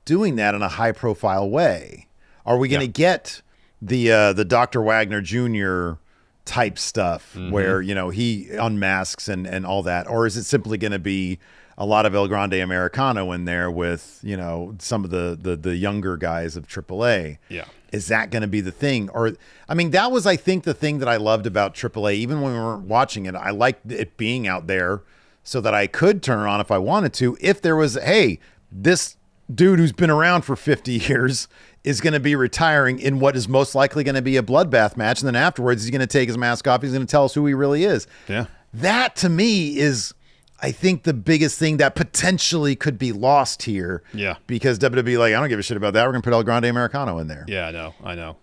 doing that in a high profile way? Are we going to get the Dr. Wagner Jr. type stuff where, you know, he unmasks and all that? Or is it simply going to be a lot of El Grande Americano in there with, you know, some of the younger guys of AAA? Yeah. Is that going to be the thing? Or, I mean, that was, I think, the thing that I loved about AAA. Even when we weren't watching it, I liked it being out there so that I could turn it on if I wanted to. If there was, hey, this dude who's been around for 50 years is going to be retiring in what is most likely going to be a bloodbath match. And then afterwards, he's going to take his mask off. He's going to tell us who he really is. Yeah. That, to me, is, I think, the biggest thing that potentially could be lost here. Yeah. Because WWE, like, I don't give a shit about that. We're going to put El Grande Americano in there. Yeah, I know.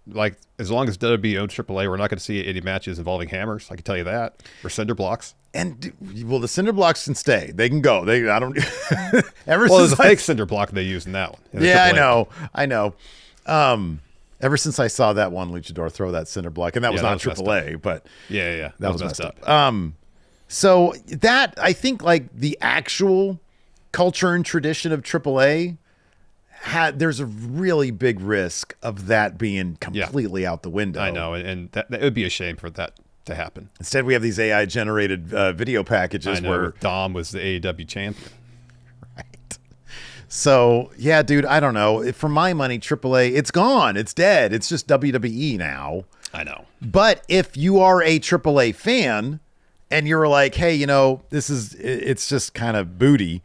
Like, as long as WWE owns AAA, we're not going to see any matches involving hammers. I can tell you that. Or cinder blocks. And well, the cinder blocks can stay. They can go. I don't. Ever Well, there's since a fake cinder block they used in that one. In the yeah, AAA. I know. Ever since I saw that one luchador throw that cinder block, and that was that not was messed AAA, but Yeah. that was messed up. So that I think like the actual culture and tradition of AAA there's a really big risk of that being completely out the window. I know, and that it would be a shame for that to happen. Instead, we have these AI generated video packages where Dom was the AEW champion. Right. So yeah, dude, I don't know. For my money, AAA, it's gone. It's dead. It's just WWE now. I know. But if you are a AAA fan and you're like, hey, it's just kind of booty,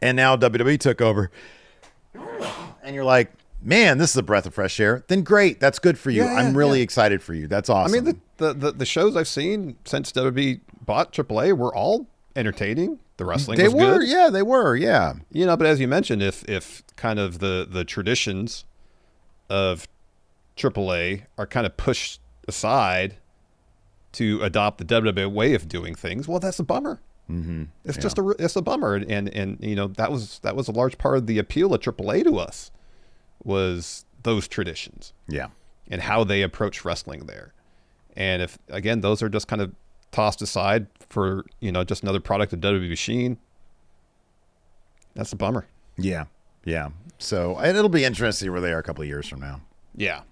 and now WWE took over, and you're like, man, this is a breath of fresh air, then great. That's good for you. I'm really excited for you. That's awesome. I mean, the shows I've seen since WWE bought AAA were all entertaining. The wrestling was good. Yeah, they were. Yeah. But as you mentioned, if kind of the traditions of AAA are kind of pushed aside to adopt the WWE way of doing things, well, that's a bummer. Mm-hmm. It's just it's a bummer, and that was a large part of the appeal of AAA to us was those traditions, and how they approach wrestling there. And if again those are just kind of tossed aside for just another product of WWE machine, that's a bummer. Yeah. So it'll be interesting to see where they are a couple of years from now. Yeah.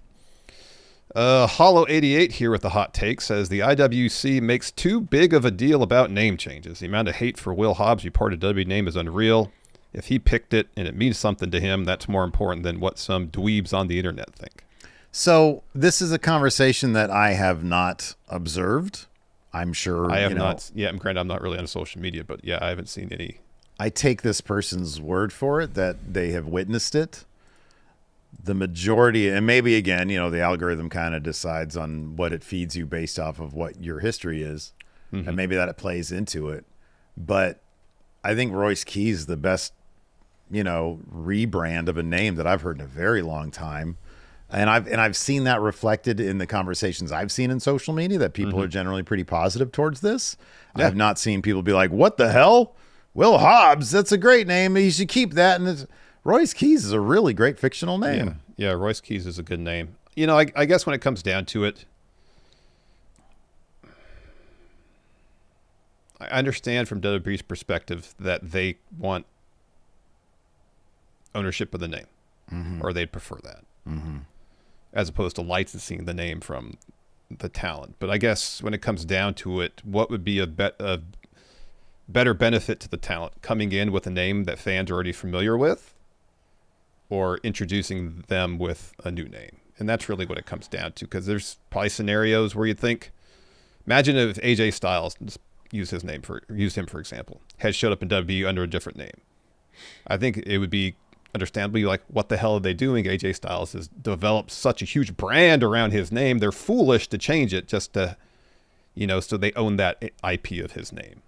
Hollow 88 here with the hot take says the IWC makes too big of a deal about name changes. The amount of hate for Will Hobbs' reported WWE name is unreal. If he picked it and it means something to him, that's more important than what some dweebs on the internet think. So this is a conversation that I have not observed. I'm sure I have not. Yeah, I'm granted I'm not really on social media, but yeah, I haven't seen any. I take this person's word for it that they have witnessed it. The majority, and maybe again, the algorithm kind of decides on what it feeds you based off of what your history is, and maybe that it plays into it. But I think Royce Keys is the best, rebrand of a name that I've heard in a very long time, and I've seen that reflected in the conversations I've seen in social media that people are generally pretty positive towards this. Yeah. I've not seen people be like, "What the hell, Will Hobbs? That's a great name. You should keep that." And Royce Keys is a really great fictional name. Yeah, Royce Keys is a good name. I guess when it comes down to it, I understand from WWE's perspective that they want ownership of the name, or they'd prefer that, as opposed to licensing the name from the talent. But I guess when it comes down to it, what would be a better benefit to the talent? Coming in with a name that fans are already familiar with, or introducing them with a new name? And that's really what it comes down to, because there's probably scenarios where you think, imagine if AJ Styles, just use him for example, had showed up in WWE under a different name. I think it would be understandably like, what the hell are they doing? AJ Styles has developed such a huge brand around his name. They're foolish to change it just to, so they own that IP of his name,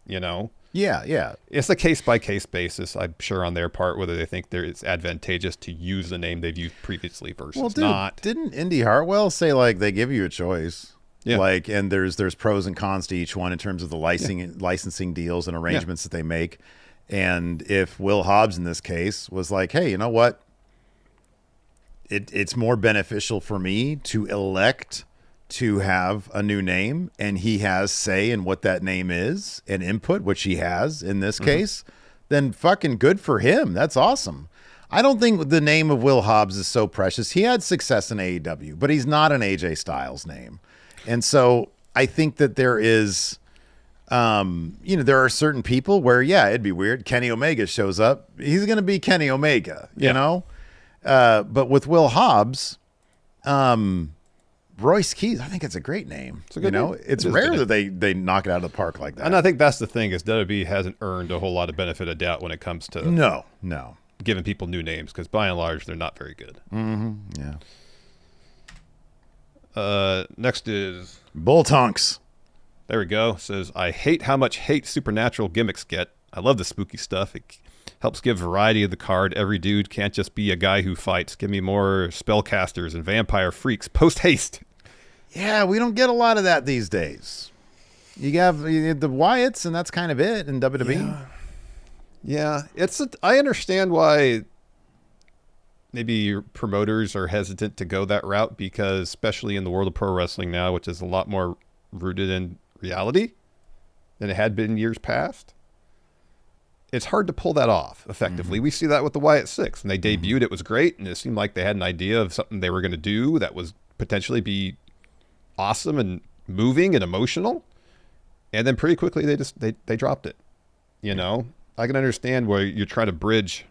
Yeah. It's a case-by-case basis, I'm sure, on their part, whether they think it's advantageous to use the name they've used previously versus not. Didn't Indy Hartwell say, like, they give you a choice? Yeah. Like, and there's pros and cons to each one in terms of the licensing deals and arrangements that they make. And if Will Hobbs, in this case, was like, hey, you know what? It's more beneficial for me to elect to have a new name, and he has say in what that name is and input, which he has in this case, then fucking good for him. That's awesome. I don't think the name of Will Hobbs is so precious. He had success in AEW, but he's not an AJ Styles name. And so I think that there is, there are certain people where, it'd be weird. Kenny Omega shows up. He's going to be Kenny Omega, you know? But with Will Hobbs, Royce Keys, I think it's a great name. It's a good name. It's rare that they knock it out of the park like that. And I think that's the thing, is WWE hasn't earned a whole lot of benefit of doubt when it comes to no giving people new names, because by and large they're not very good. Next is Bull Tonks. There we go. Says, I hate how much hate supernatural gimmicks get. I love the spooky stuff. It helps give variety of the card. Every dude can't just be a guy who fights. Give me more spellcasters and vampire freaks post haste. Yeah, we don't get a lot of that these days. You have the Wyatts, and that's kind of it in WWE. Yeah. I understand why maybe your promoters are hesitant to go that route, because especially in the world of pro wrestling now, which is a lot more rooted in reality than it had been in years past, it's hard to pull that off effectively. We see that with the Wyatt Six. When they debuted, it was great, and it seemed like they had an idea of something they were going to do that was potentially be awesome and moving and emotional. And then pretty quickly they dropped it. You know, I can understand where you're trying to bridge,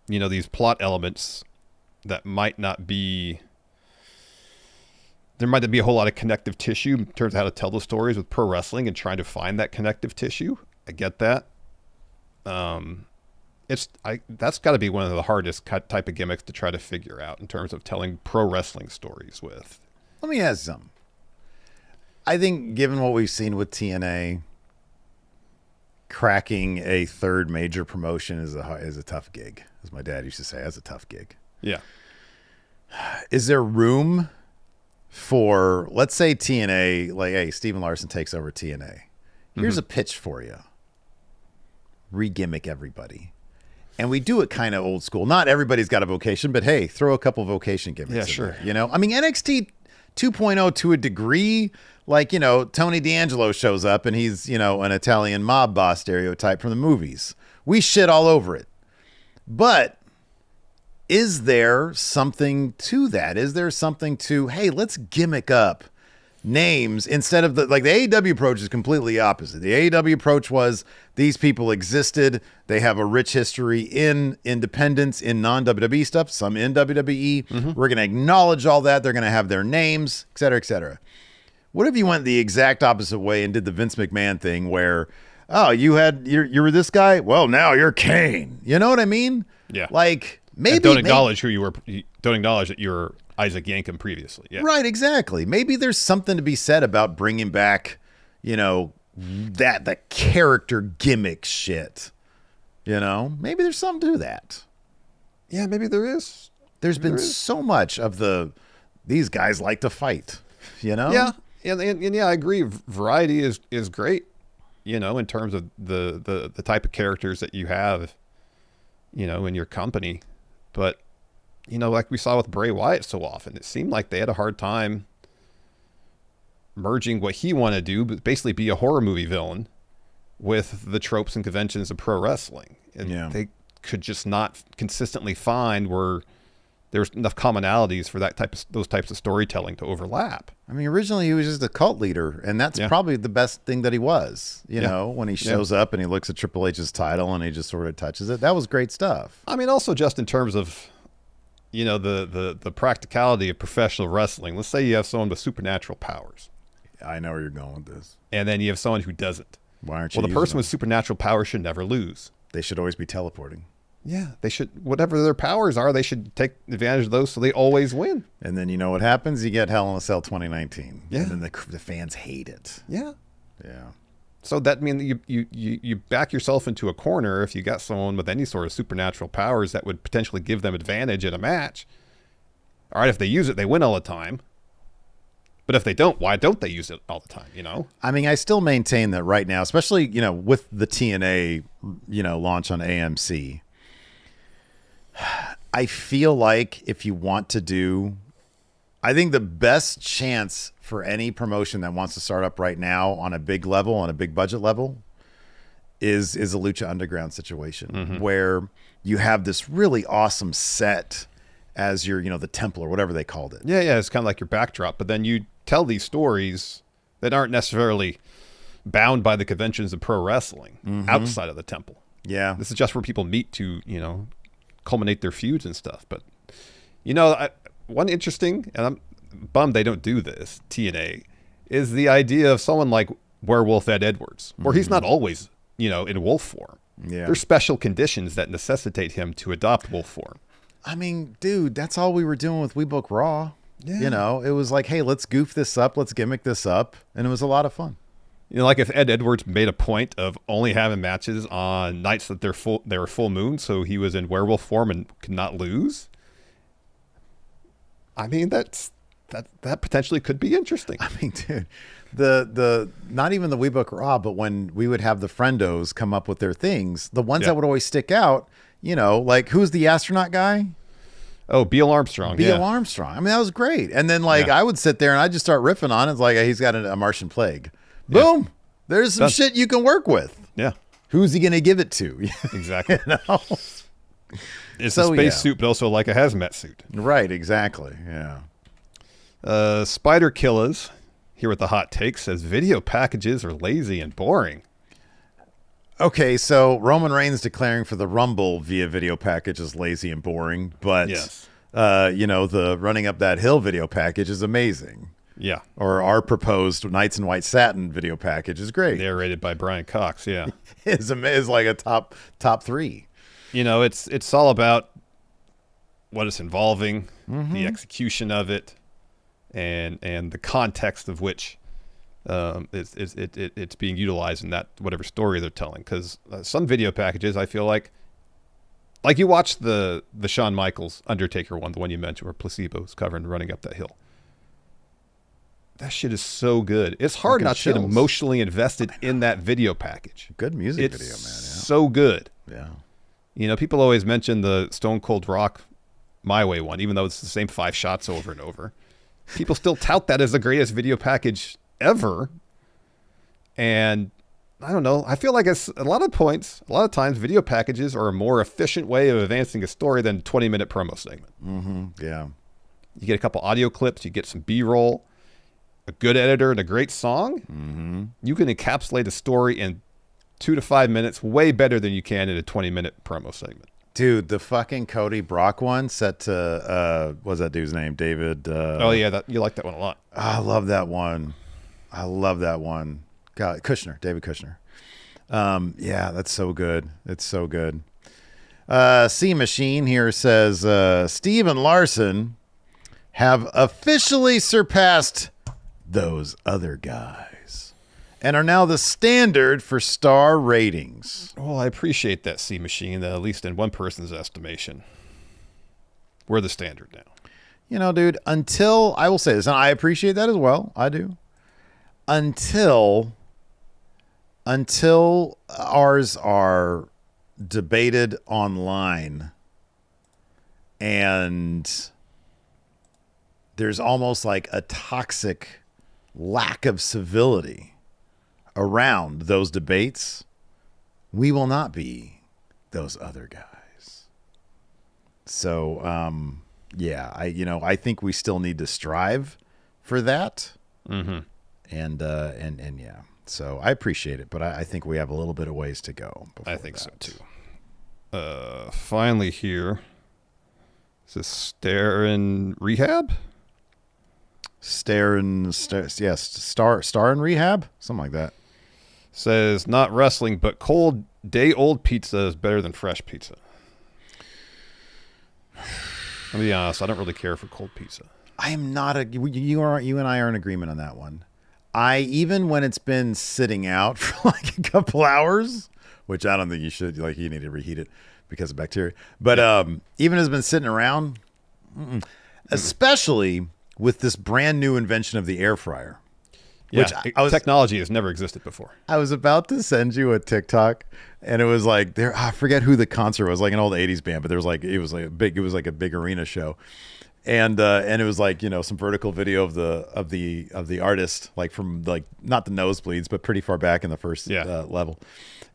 these plot elements that might not be, there might not be a whole lot of connective tissue in terms of how to tell the stories with pro wrestling, and trying to find that connective tissue. I get that. That's got to be one of the hardest type of gimmicks to try to figure out in terms of telling pro wrestling stories with. Let me ask something. I think given what we've seen with TNA, cracking a third major promotion is a tough gig. As my dad used to say, that's a tough gig. Yeah. Is there room for, let's say TNA, like, hey, Steven Larson takes over TNA. Here's a pitch for you. Re-gimmick everybody. And we do it kind of old school. Not everybody's got a vocation, but hey, throw a couple vocation gimmicks in sure. there, I mean, NXT 2.0 to a degree, like, Tony D'Angelo shows up and he's, an Italian mob boss stereotype from the movies. We shit all over it. But is there something to that? Is there something to, hey, let's gimmick up names instead of the AEW approach is completely opposite. The AEW approach was these people existed. They have a rich history in independence, in non-WWE stuff, some in WWE. We're going to acknowledge all that. They're going to have their names, et cetera, et cetera. What if you went the exact opposite way and did the Vince McMahon thing where, oh, you were this guy? Well, now you're Kane. You know what I mean? Yeah. Like, maybe. And don't acknowledge who you were. Don't acknowledge that you were Isaac Yankem previously. Yeah. Right, exactly. Maybe there's something to be said about bringing back, the character gimmick shit. Maybe there's something to that. Yeah, maybe there is. There's been so much of these guys like to fight, Yeah, and yeah, I agree. Variety is great, in terms of the type of characters that you have, in your company. But like we saw with Bray Wyatt so often, it seemed like they had a hard time merging what he wanted to do, but basically be a horror movie villain, with the tropes and conventions of pro wrestling. And they could just not consistently find where there's enough commonalities for those types of storytelling to overlap. I mean, originally he was just a cult leader, and that's probably the best thing that he was, when he shows up and he looks at Triple H's title and he just sort of touches it. That was great stuff. I mean, also just in terms of, the practicality of professional wrestling. Let's say you have someone with supernatural powers. I know where you're going with this. And then you have someone who doesn't. Why aren't you? Well, the person with supernatural powers should never lose. They should always be teleporting. Yeah, they should. Whatever their powers are, they should take advantage of those so they always win. And then you know what happens? You get Hell in a Cell 2019. Yeah. And then the fans hate it. Yeah. Yeah. So that means you back yourself into a corner if you got someone with any sort of supernatural powers that would potentially give them advantage in a match. All right, if they use it, they win all the time. But if they don't, why don't they use it all the time, I mean, I still maintain that right now, especially, with the TNA, launch on AMC, I feel like if you want to do, I think the best chance for any promotion that wants to start up right now on a big level, on a big budget level, is a Lucha Underground situation where you have this really awesome set as your, the temple or whatever they called it. Yeah, it's kind of like your backdrop, but then you tell these stories that aren't necessarily bound by the conventions of pro wrestling outside of the temple. Yeah. This is just where people meet to, culminate their feuds and stuff. But, one interesting, and I'm bummed they don't do this, TNA, is the idea of someone like Werewolf Ed Edwards, where he's not always, in wolf form. Yeah. There's special conditions that necessitate him to adopt wolf form. I mean, dude, that's all we were doing with We Book Raw. Yeah. It was like, hey, let's goof this up, let's gimmick this up, and it was a lot of fun. Like if Ed Edwards made a point of only having matches on nights that they were full moon, so he was in werewolf form and could not lose. I mean, that's that potentially could be interesting. I mean, dude, the not even the We Book Raw, but when we would have the friendos come up with their things, the ones that would always stick out, like who's the astronaut guy? Oh, Beal Armstrong. Beal Armstrong. I mean, that was great. And then I would sit there and I'd just start riffing on it. It's like he's got a Martian plague. Boom. There's some shit you can work with. Yeah. Who's he going to give it to? Exactly. It's a space suit, but also like a hazmat suit. Right. Exactly. Yeah. Spider Killers here with the hot take says video packages are lazy and boring. Okay, so Roman Reigns declaring for the Rumble via video package is lazy and boring, but the running up that hill video package is amazing. Yeah. Or our proposed Knights in White Satin video package is great. Narrated by Brian Cox, yeah. is like a top 3. It's all about what it's involving, the execution of it, and the context of which it's being utilized in that whatever story they're telling. Because some video packages, I feel like you watched the Shawn Michaels Undertaker one, the one you mentioned where Placebo's covering running up that hill. That shit is so good. It's hard not to get emotionally invested in that video package. Good music video, man. It's so good. Yeah. People always mention the Stone Cold Rock My Way one, even though it's the same 5 shots over and over. People still tout that as the greatest video package ever. And I don't know. I feel like it's a lot of times video packages are a more efficient way of advancing a story than a 20-minute promo segment. Yeah. You get a couple audio clips, you get some B-roll, a good editor, and a great song. You can encapsulate a story in 2 to 5 minutes way better than you can in a 20-minute promo segment. Dude, the fucking Cody Brock one set to, what's that dude's name? David. Oh, yeah. You like that one a lot. I love that one. God, David Kushner. Yeah, that's so good. It's so good. C Machine here says, Steve and Larson have officially surpassed those other guys and are now the standard for star ratings. Well, I appreciate that, C Machine, at least in one person's estimation. We're the standard now. Dude, until I will say this, and I appreciate that as well. I do. Until ours are debated online and there's almost like a toxic lack of civility around those debates, we will not be those other guys. So, I think we still need to strive for that. And yeah, so I appreciate it, but I think we have a little bit of ways to go. I think so too. Finally here, is this Star in Rehab? Star in Rehab? Something like that. Says, not wrestling, but cold day-old pizza is better than fresh pizza. I'll be honest, I don't really care for cold pizza. I am not you and I are in agreement on that one. Even when it's been sitting out for like a couple hours, which I don't think you should, you need to reheat it because of bacteria. But even as it's been sitting around, especially with this brand new invention of the air fryer. Yeah, which technology has never existed before. I was about to send you a TikTok, and it was like I forget who the concert was, like an old '80s band, but it was like a big arena show, and it was like some vertical video of the artist, like from like not the nosebleeds, but pretty far back in the first level.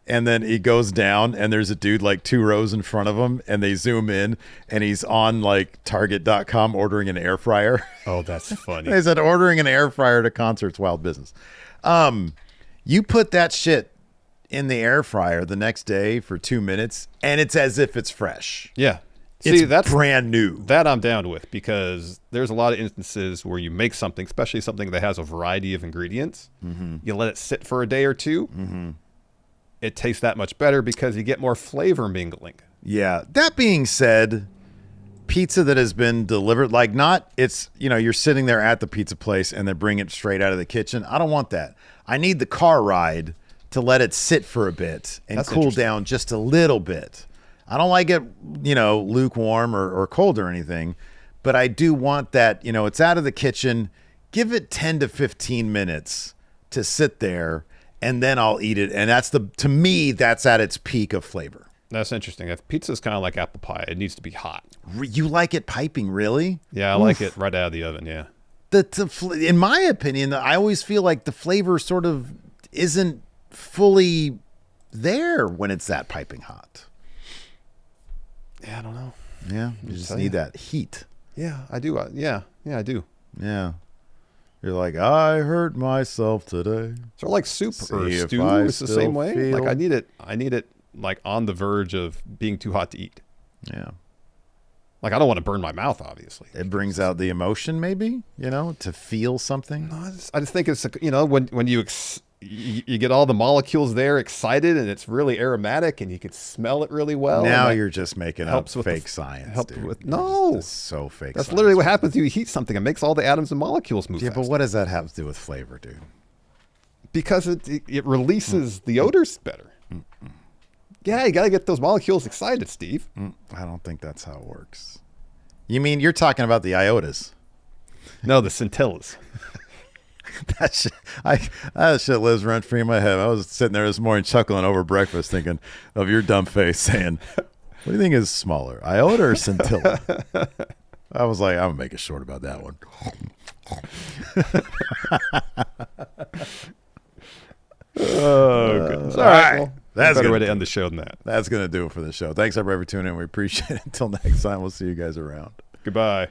And then he goes down and there's a dude like 2 rows in front of him and they zoom in and he's on like Target.com ordering an air fryer. Oh, that's funny. They said ordering an air fryer to concerts, wild business. You put that shit in the air fryer the next day for 2 minutes and it's as if it's fresh. Yeah. See, that's brand new. That I'm down with because there's a lot of instances where you make something, especially something that has a variety of ingredients. You let it sit for a day or two. It tastes that much better because you get more flavor mingling. Yeah. That being said, pizza that has been delivered, you're sitting there at the pizza place and they bring it straight out of the kitchen. I don't want that. I need the car ride to let it sit for a bit and cool down just a little bit. I don't like it, lukewarm or cold or anything, but I do want that, it's out of the kitchen. Give it 10 to 15 minutes to sit there, and then I'll eat it. And to me, that's at its peak of flavor. That's interesting. If pizza's kind of like apple pie, it needs to be hot. You like it piping, really? Yeah, I like it right out of the oven, yeah. In my opinion, I always feel like the flavor sort of isn't fully there when it's that piping hot. Yeah, I don't know. Yeah, you just need that heat. Yeah, I do. Yeah, I do. Yeah. You're like, I hurt myself today. So like soup or See if stew I is the still same way. feel- Like I need it like on the verge of being too hot to eat. Yeah. Like I don't want to burn my mouth, obviously. It brings out the emotion, maybe, to feel something. No, I just think it's when you get all the molecules there excited and it's really aromatic and you can smell it really well. Now you're just making up helps with fake science, dude. No. That's so fake That's science. literally what happens when you heat something. It makes all the atoms and molecules move Yeah, faster. but what does that have to do with flavor, dude? Because it releases the odors better. Yeah, you got to get those molecules excited, Steve. I don't think that's how it works. You mean you're talking about the iotas? No, the scintillas. That shit lives rent free in my head. I was sitting there this morning chuckling over breakfast, thinking of your dumb face, saying, "What do you think is smaller, iota or scintilla?" I was like, "I'm gonna make it short about that one." Oh, goodness. all right. Well, That's a better good. way to end the show than that. That's gonna do it for the show. Thanks everybody for tuning in. We appreciate it. Until next time, we'll see you guys around. Goodbye.